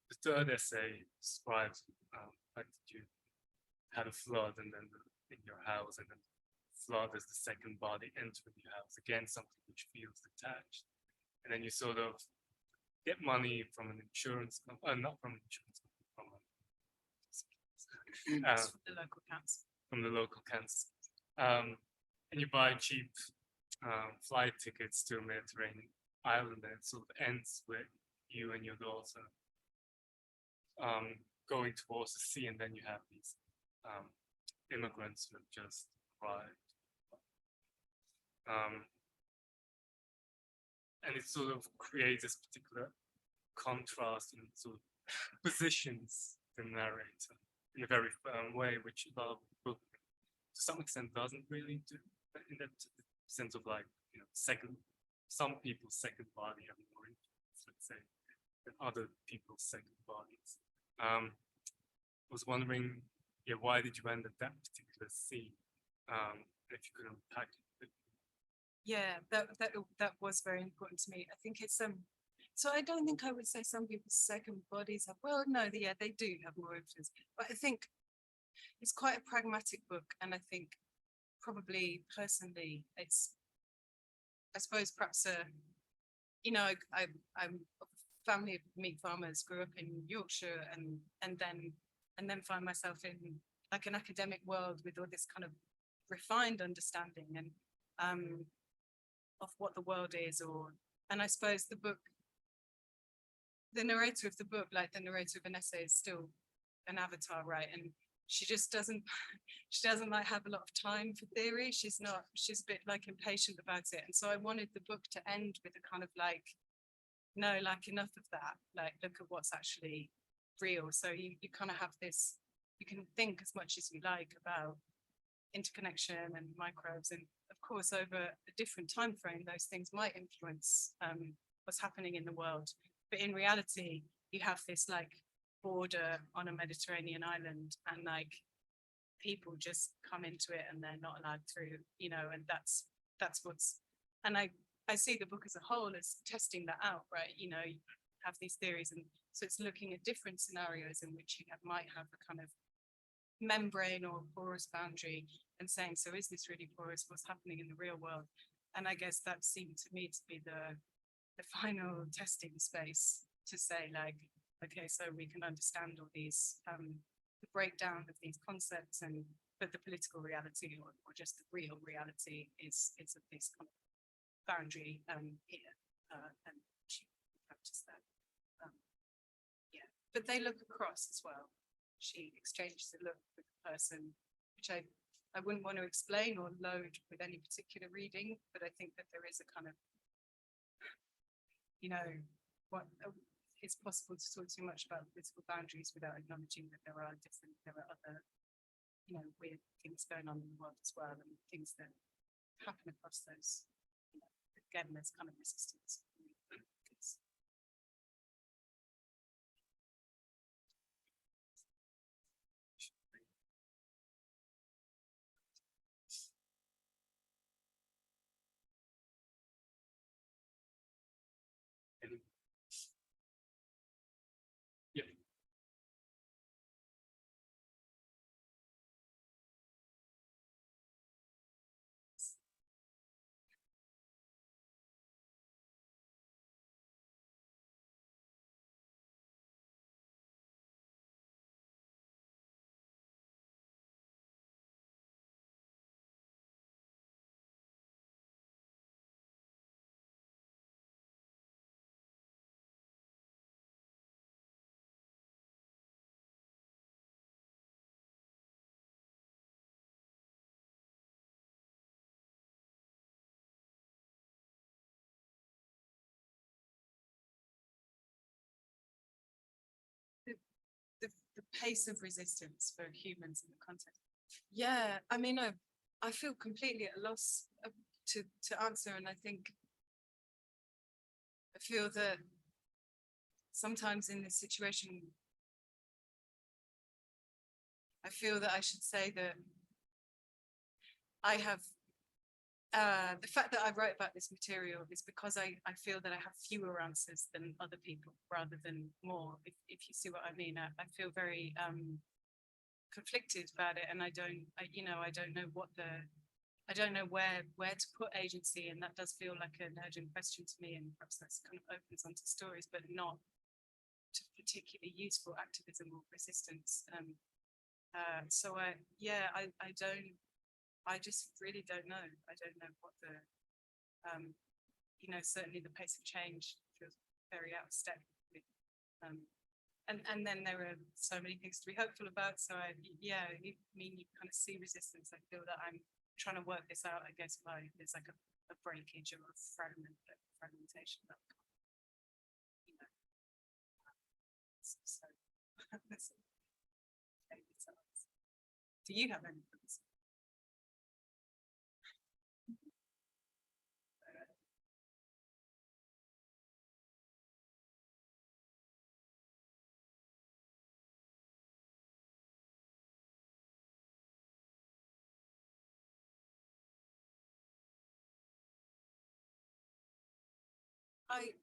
the third essay describes the fact that you had a flood, and then in your house, and then flood as the second body entering your house, again something which feels detached, and then you sort of get money from an insurance company, not from an insurance company, From the local council. From the local council, and you buy cheap flight tickets to a Mediterranean island, and it sort of ends with you and your daughter going towards the sea, and then you have these immigrants who have just arrived. And it sort of creates this particular contrast, and sort of positions the narrator in a very firm way, which a lot of the book to some extent doesn't really do, in that sense of like, some people's second body have more influence, let's say, than other people's second bodies. I was wondering, why did you end at that particular scene? If you could unpack it. Yeah, that was very important to me. I think it's so I don't think I would say some people's second bodies have, well, no, they do have more influence, but I think it's quite a pragmatic book, and I think probably personally it's, I suppose perhaps I'm of a family of meat farmers, grew up in Yorkshire, and then find myself in like an academic world with all this kind of refined understanding and of what the world is, and I suppose the narrator of the book, like the narrator of an essay, is still an avatar, right? And she doesn't like have a lot of time for theory. She's a bit like impatient about it. And so I wanted the book to end with a kind of like, no, like enough of that, like look at what's actually real. So you kind of have this, you can think as much as you like about interconnection and microbes, and of course over a different time frame those things might influence what's happening in the world, but in reality you have this like border on a Mediterranean island, and like people just come into it and they're not allowed through, and that's what's, and I see the book as a whole as testing that out, right? You have these theories, and so it's looking at different scenarios in which you might have a kind of membrane or porous boundary, and saying, so is this really porous? What's happening in the real world? And I guess that seemed to me to be the final testing space to say, like, okay, so we can understand all these, the breakdown of these concepts, and but the political reality, or just the real reality, is of this kind of boundary here, and she practiced that. Yeah, but they look across as well. She exchanges a look with the person, which I wouldn't want to explain or load with any particular reading, but I think that there is a kind of, you know, what it's possible to talk too much about political boundaries without acknowledging that there are other, you know, weird things going on in the world as well, and things that happen across those. You know, again, there's kind of resistance. Yeah. The pace of resistance for humans in the context. Yeah, I mean, I feel completely at a loss to answer, and I think I feel that sometimes in this situation, I feel that I should say that I have the fact that I wrote about this material is because I feel that I have fewer answers than other people rather than more, if you see what I mean. I feel very conflicted about it, and I don't know where to put agency, and that does feel like an urgent question to me, and perhaps that's kind of opens onto stories, but not to particularly useful activism or resistance. So I just really don't know. I don't know what the, you know, certainly the pace of change feels very out of step with, and then there are so many things to be hopeful about. So you kind of see resistance. I feel that I'm trying to work this out, I guess, by there's like a breakage or a fragmentation that, you know, so do you have any thoughts?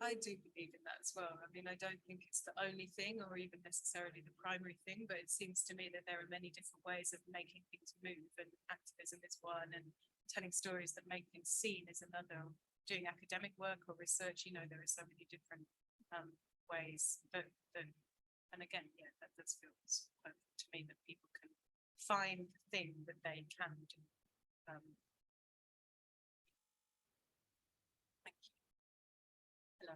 I do believe in that as well. I mean, I don't think it's the only thing or even necessarily the primary thing, but it seems to me that there are many different ways of making things move, and activism is one, and telling stories that make things seen is another. Doing academic work or research, you know, there are so many different ways that, and again, yeah, that does feel to me that people can find the thing that they can do. Thank you. Hello.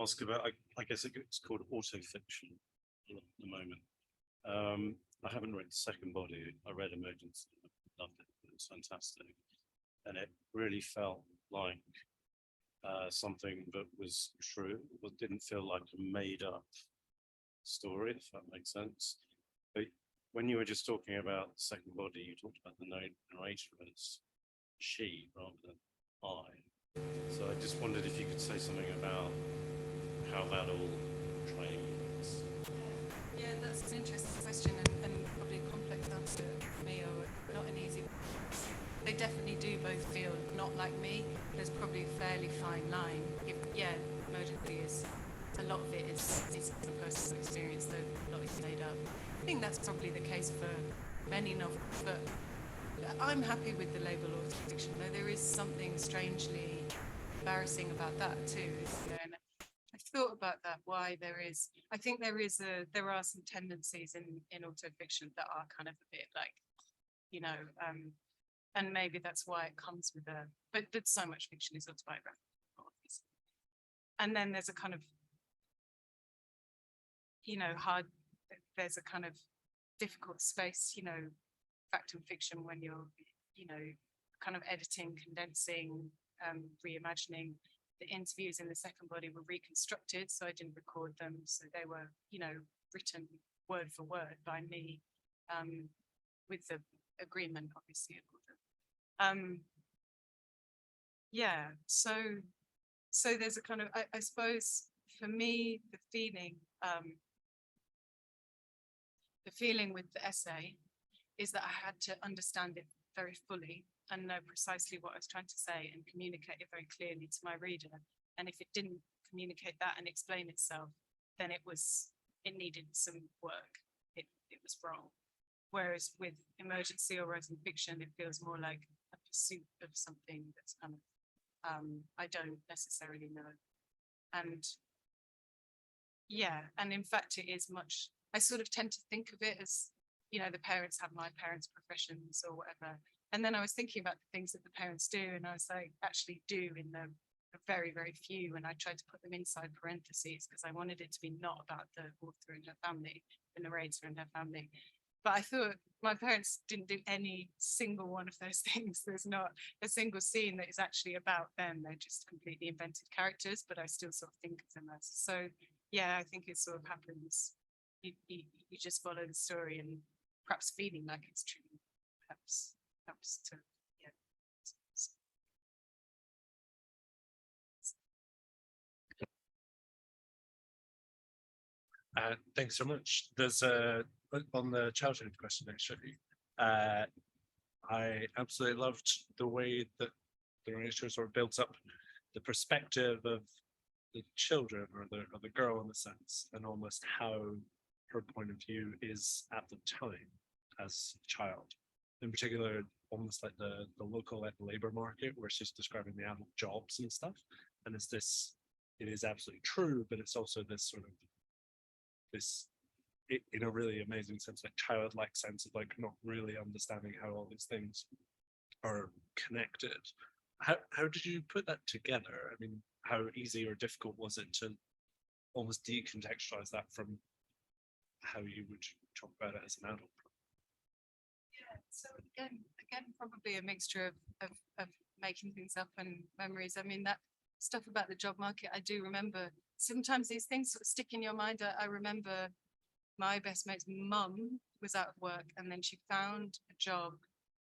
Ask about, I guess it's called autofiction at the moment. I haven't read the second body. I read Emergency, loved it. It was fantastic, and it really felt like something that was true. It didn't feel like a made-up story, if that makes sense. But when you were just talking about the second body, you talked about the narrator as she rather than I. So I just wondered if you could say something about how that all trains. Yeah, that's an interesting question and probably a complex answer for me, or not an easy one. They definitely do both feel not like me. There's probably a fairly fine line. Emergency is, a lot of it is a personal experience, though a lot is made up. I think that's probably the case for many novels, but I'm happy with the label autofiction, though there is something strangely embarrassing about that too. And I've thought about that, why there is, I think there are some tendencies in autofiction that are kind of a bit like, and maybe that's why it comes with but so much fiction is autobiographical, obviously. And then there's a kind of, there's a kind of difficult space, fact and fiction when you're, kind of editing, condensing, reimagining. The interviews in the second body were reconstructed, so I didn't record them. So they were, written word for word by me, with the agreement, obviously, of them. So there's a kind of, I suppose, for me, the feeling with the essay is that I had to understand it very fully and know precisely what I was trying to say and communicate it very clearly to my reader. And if it didn't communicate that and explain itself, then it needed some work. It was wrong. Whereas with emergency or writing fiction, it feels more like a pursuit of something that's kind of, I don't necessarily know. And and in fact, it is much, I sort of tend to think of it as, the parents have my parents' professions or whatever. And then I was thinking about the things that the parents do, and I was like, actually do in the very, very few. And I tried to put them inside parentheses because I wanted it to be not about the author and her family, the narrator and her family. But I thought my parents didn't do any single one of those things. There's not a single scene that is actually about them. They're just completely invented characters, but I still sort of think of them as. So yeah, I think it sort of happens. You just follow the story and perhaps feeling like it's true, perhaps to, yeah. Thanks so much. There's on the childhood question, actually. I absolutely loved the way that the narrator sort of builds up the perspective of the children or the girl in a sense, and almost how her point of view is at the time as a child. In particular, almost like the local labor market where she's describing the adult jobs and stuff. And it's this, it is absolutely true, but it's also this sort of in a really amazing sense, like childlike sense of like not really understanding how all these things are connected. How did you put that together? I mean, how easy or difficult was it to almost decontextualize that from how you would talk about it as an adult? Yeah, so again, probably a mixture of making things up and memories. I mean, that stuff about the job market, I do remember. Sometimes these things sort of stick in your mind. I remember my best mate's mum was out of work and then she found a job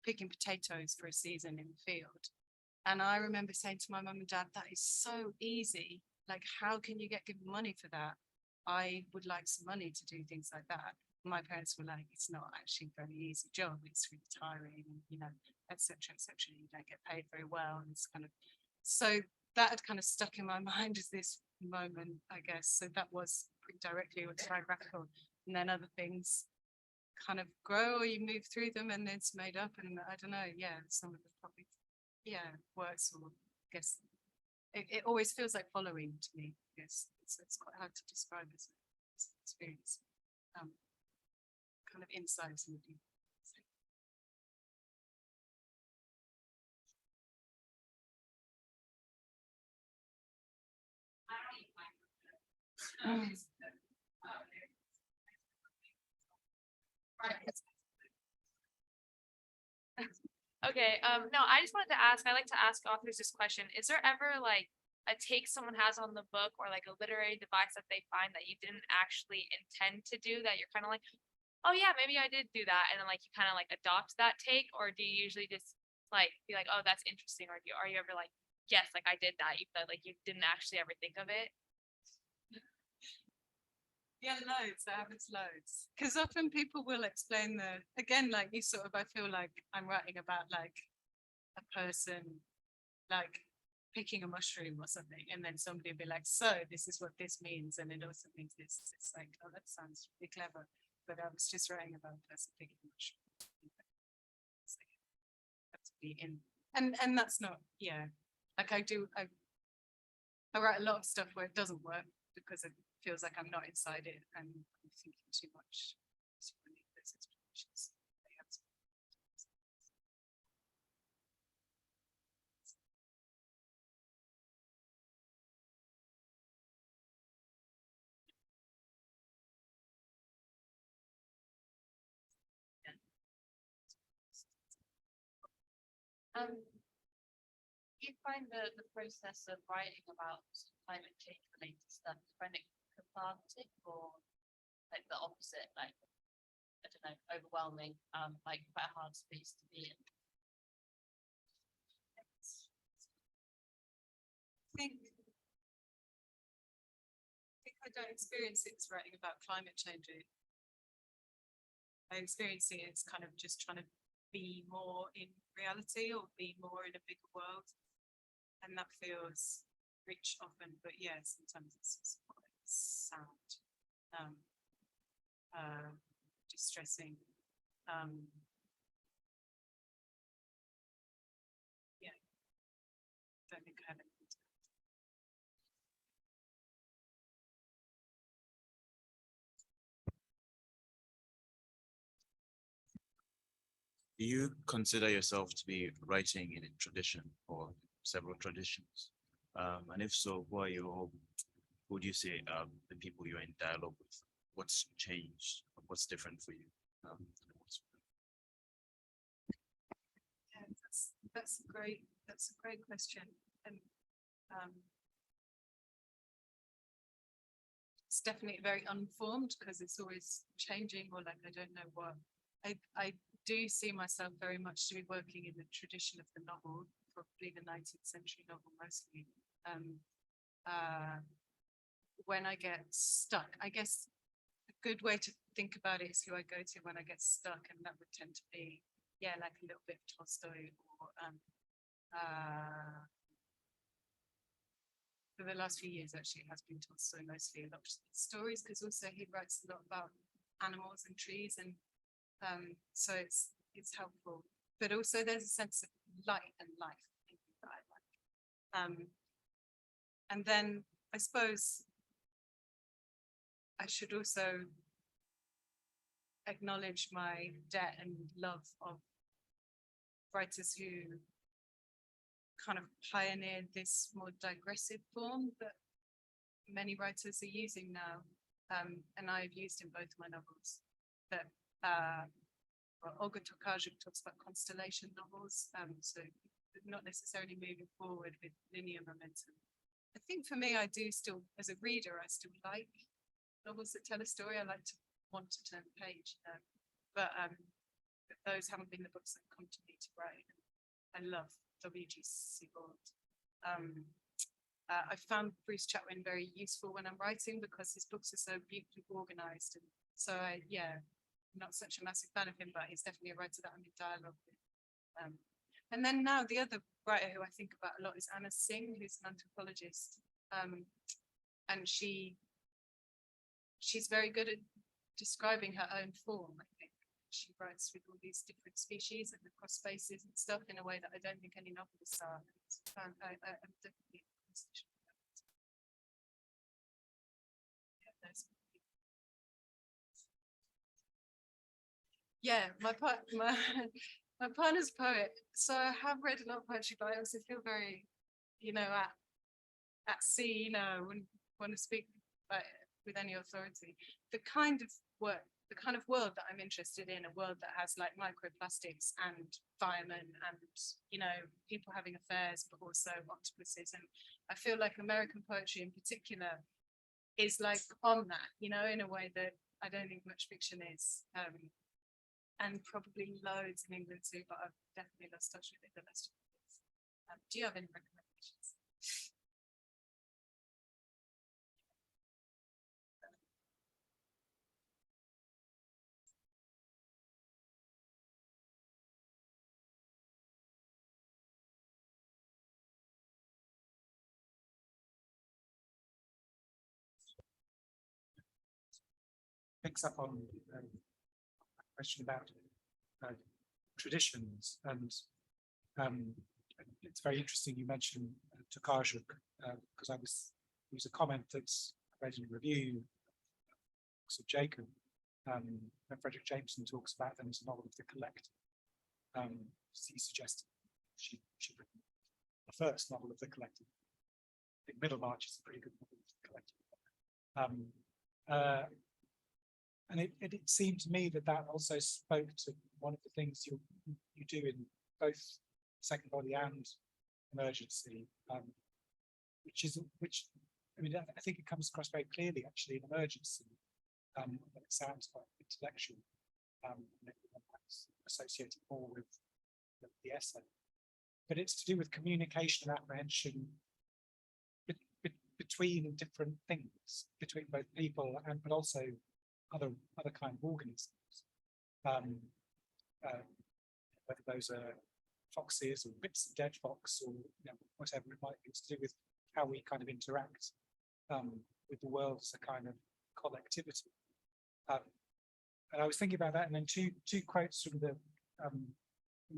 picking potatoes for a season in the field. And I remember saying to my mum and dad, that is so easy. Like, how can you get good money for that? I would like some money to do things like that. My parents were like, it's not actually a very easy job. It's really tiring, et cetera, et cetera. You don't get paid very well. And it's kind of, so that had kind of stuck in my mind as this moment, I guess. So that was pretty directly autobiographical. And then other things kind of grow or you move through them and it's made up. And I don't know, some of the probably, works, or I guess it always feels like following to me. I guess it's quite hard to describe as an experience. Kind of insights and deep. Okay, no, I just wanted to ask, I like to ask authors this question. Is there ever like a take someone has on the book or like a literary device that they find that you didn't actually intend to do that you're kind of like, oh yeah, maybe I did do that, and then like you kind of like adopt that take, or do you usually just like be like, oh, that's interesting, or are you ever like, yes, like I did that, even though like you didn't actually ever think of it? Yeah, loads. That happens loads. Because often people will explain again, like you sort of, I feel like I'm writing about like a person, like picking a mushroom or something, and then somebody will be like, so this is what this means, and it also means this. It's like, oh, that sounds really clever, but I was just writing about a person picking a mushroom. It's like, have to be in, and that's not, yeah. Like I write a lot of stuff where it doesn't work because it feels like I'm not inside it and I'm thinking too much. So I need those explanations. Do you find the process of writing about climate change related stuff, do you find it cathartic or like the opposite, like I don't know, overwhelming, like quite a hard space to be in? I don't experience it as writing about climate change. I experience it as kind of just trying to be more in reality or be more in a bigger world. And that feels rich often, but yeah, sometimes it's quite sad, distressing. Yeah, don't think I have anything to add. Do you consider yourself to be writing in a tradition or several traditions? And if so, who would you say the people you're in dialogue with? What's changed? What's different for you? Yeah, that's a great question. And it's definitely very unformed because it's always changing, or like I don't know what. I do see myself very much to be working in the tradition of the novel, probably the 19th century novel mostly. When I get stuck, I guess a good way to think about it is who I go to when I get stuck, and that would tend to be, yeah, like a little bit of Tolstoy, or for the last few years actually it has been Tolstoy mostly, a lot of stories, because also he writes a lot about animals and trees, and so it's helpful, but also there's a sense of light and life that I like. And then I suppose I should also acknowledge my debt and love of writers who kind of pioneered this more digressive form that many writers are using now, and I've used in both my novels. But well, Olga Tokarczuk talks about constellation novels, so not necessarily moving forward with linear momentum. I think for me, I do still, as a reader, I still like novels that tell a story. I like to want to turn the page, but those haven't been the books that come to me to write. I love W.G. Sebald. I found Bruce Chatwin very useful when I'm writing because his books are so beautifully organized, and so I'm not such a massive fan of him, but he's definitely a writer that I'm in dialogue with. And then now the other writer who I think about a lot is Anna Singh, who's an anthropologist, and she's very good at describing her own form. I think she writes with all these different species and across spaces and stuff in a way that I don't think any novelists are. I'm definitely in a position of that. Yeah, my partner's poet, so I have read a lot of poetry, but I also feel very, at sea, wouldn't want to speak with any authority. The kind of work, the kind of world that I'm interested in, a world that has like microplastics and firemen and, people having affairs, but also octopuses. And I feel like American poetry in particular is like on that, in a way that I don't think much fiction is. And probably loads in England too, but I've definitely lost touch with it the last 2 years. Do you have any recommendations? Picks up on a question about traditions, and it's very interesting you mentioned Tokarczuk, because it was a comment that's I read in a review of Jacob, and Frederick Jameson talks about them as a novel of the collective. He suggested she written the first novel of the collective. I think Middlemarch is a pretty good novel of the collective. And it seemed to me that also spoke to one of the things you do in both Second Body and Emergency, which I mean, I think it comes across very clearly actually in Emergency, when it sounds quite intellectual, and everyone that's associated more with the essay. But it's to do with communication and apprehension between different things, between both people but also other kind of organisms, whether those are foxes or bits of dead fox or whatever it might be. It's to do with how we kind of interact with the world as a kind of collectivity. And I was thinking about that, and then two quotes from the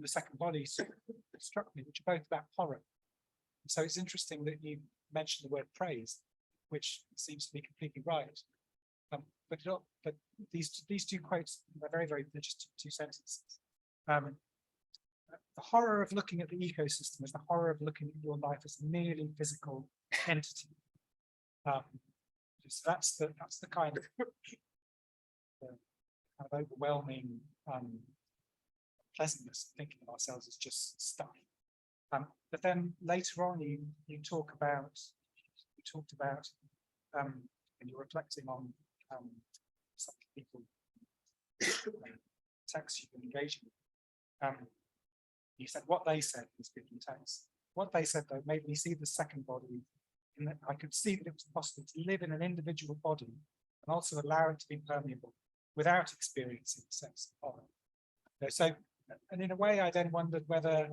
Second Body struck me, which are both about horror. And so it's interesting that you mentioned the word praise, which seems to be completely right. But these two quotes are very, very, they're just two sentences. The horror of looking at the ecosystem is the horror of looking at your life as a merely physical entity. So that's the kind of overwhelming pleasantness of thinking of ourselves as just stuff. But then later on, you talked about, and you're reflecting on some people texts you've been engaging with. You said what they said in speaking text. What they said though made me see the second body, in that I could see that it was possible to live in an individual body and also allow it to be permeable without experiencing a sense of horror. So, and in a way, I then wondered whether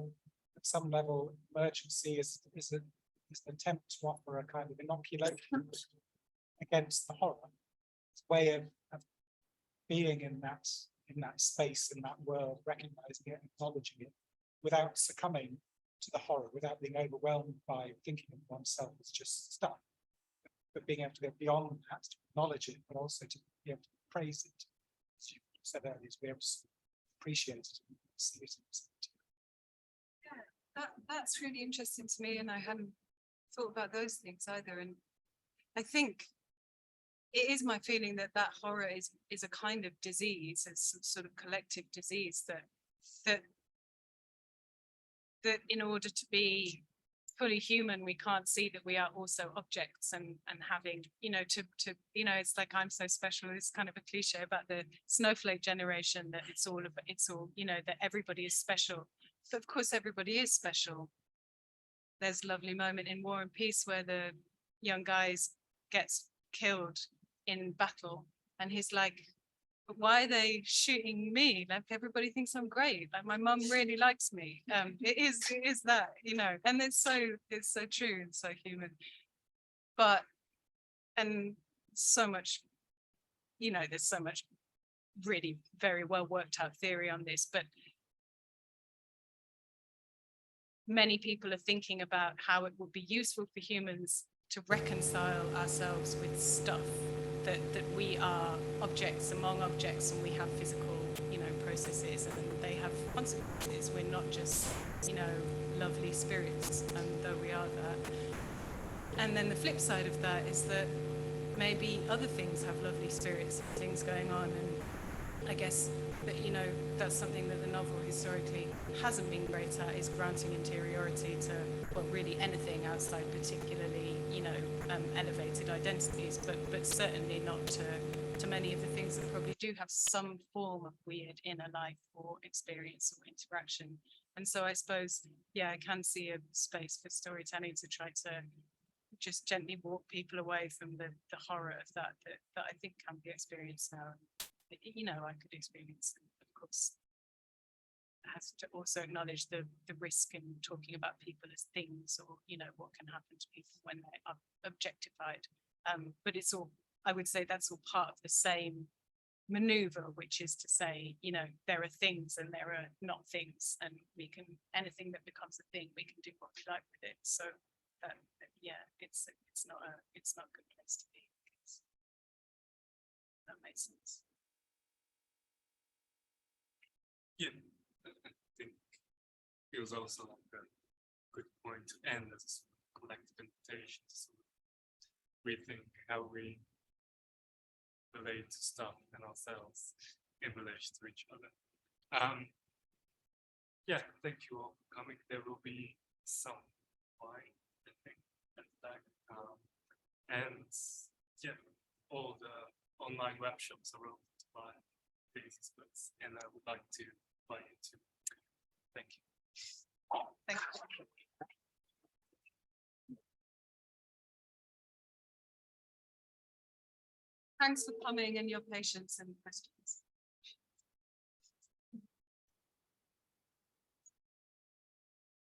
at some level Emergency is an attempt to offer a kind of inoculation against the horror. It's a way of being in that space, in that world, recognizing it, acknowledging it, without succumbing to the horror, without being overwhelmed by thinking of oneself as just stuff, but being able to go beyond that, to acknowledge it, but also to be able to praise it, as you said earlier, to be able to appreciate it and see it. Yeah, that's really interesting to me, and I hadn't thought about those things either. And I think it is my feeling that horror is a kind of disease, it's some sort of collective disease that in order to be fully human, we can't see that we are also objects and having, it's like I'm so special. It's kind of a cliche about the snowflake generation, that it's all, that everybody is special. But of course, everybody is special. There's a lovely moment in War and Peace where the young guy gets killed in battle, and he's like, but why are they shooting me? Like, everybody thinks I'm great. Like, my mum really likes me. It is that, and it's so true and so human. But, and so much, there's so much really very well worked out theory on this, but many people are thinking about how it would be useful for humans to reconcile ourselves with stuff, that we are objects among objects, and we have physical, processes, and they have consequences. We're not just, lovely spirits, though we are that. And then the flip side of that is that maybe other things have lovely spirits, things going on, and I guess that, that's something that the novel historically hasn't been great at, is granting interiority to, well, really anything outside particularly, elevated identities, but certainly not after many of the things that probably do have some form of weird inner life or experience or interaction. And so I suppose, yeah, I can see a space for storytelling to try to just gently walk people away from the horror of that I think can be experienced now. You know, I could experience, of course, has to also acknowledge the risk in talking about people as things, or, you know, what can happen to people when they are objectified. But it's all, I would say that's all part of the same maneuver, which is to say, you know, there are things and there are not things, and we can, anything that becomes a thing, we can do what we like with it. So yeah, it's not a good place to be. That makes sense. Yeah, I think it was also like a good point to end as a sort of collective invitation to sort of rethink how we relate to stuff and ourselves in relation to each other. Yeah, thank you all for coming. There will be some wine, I think, at the back. And yeah, all the online web shops are open to buy these books, and I would like to buy you too. Thank you. Thank you. Thanks for coming and your patience and questions.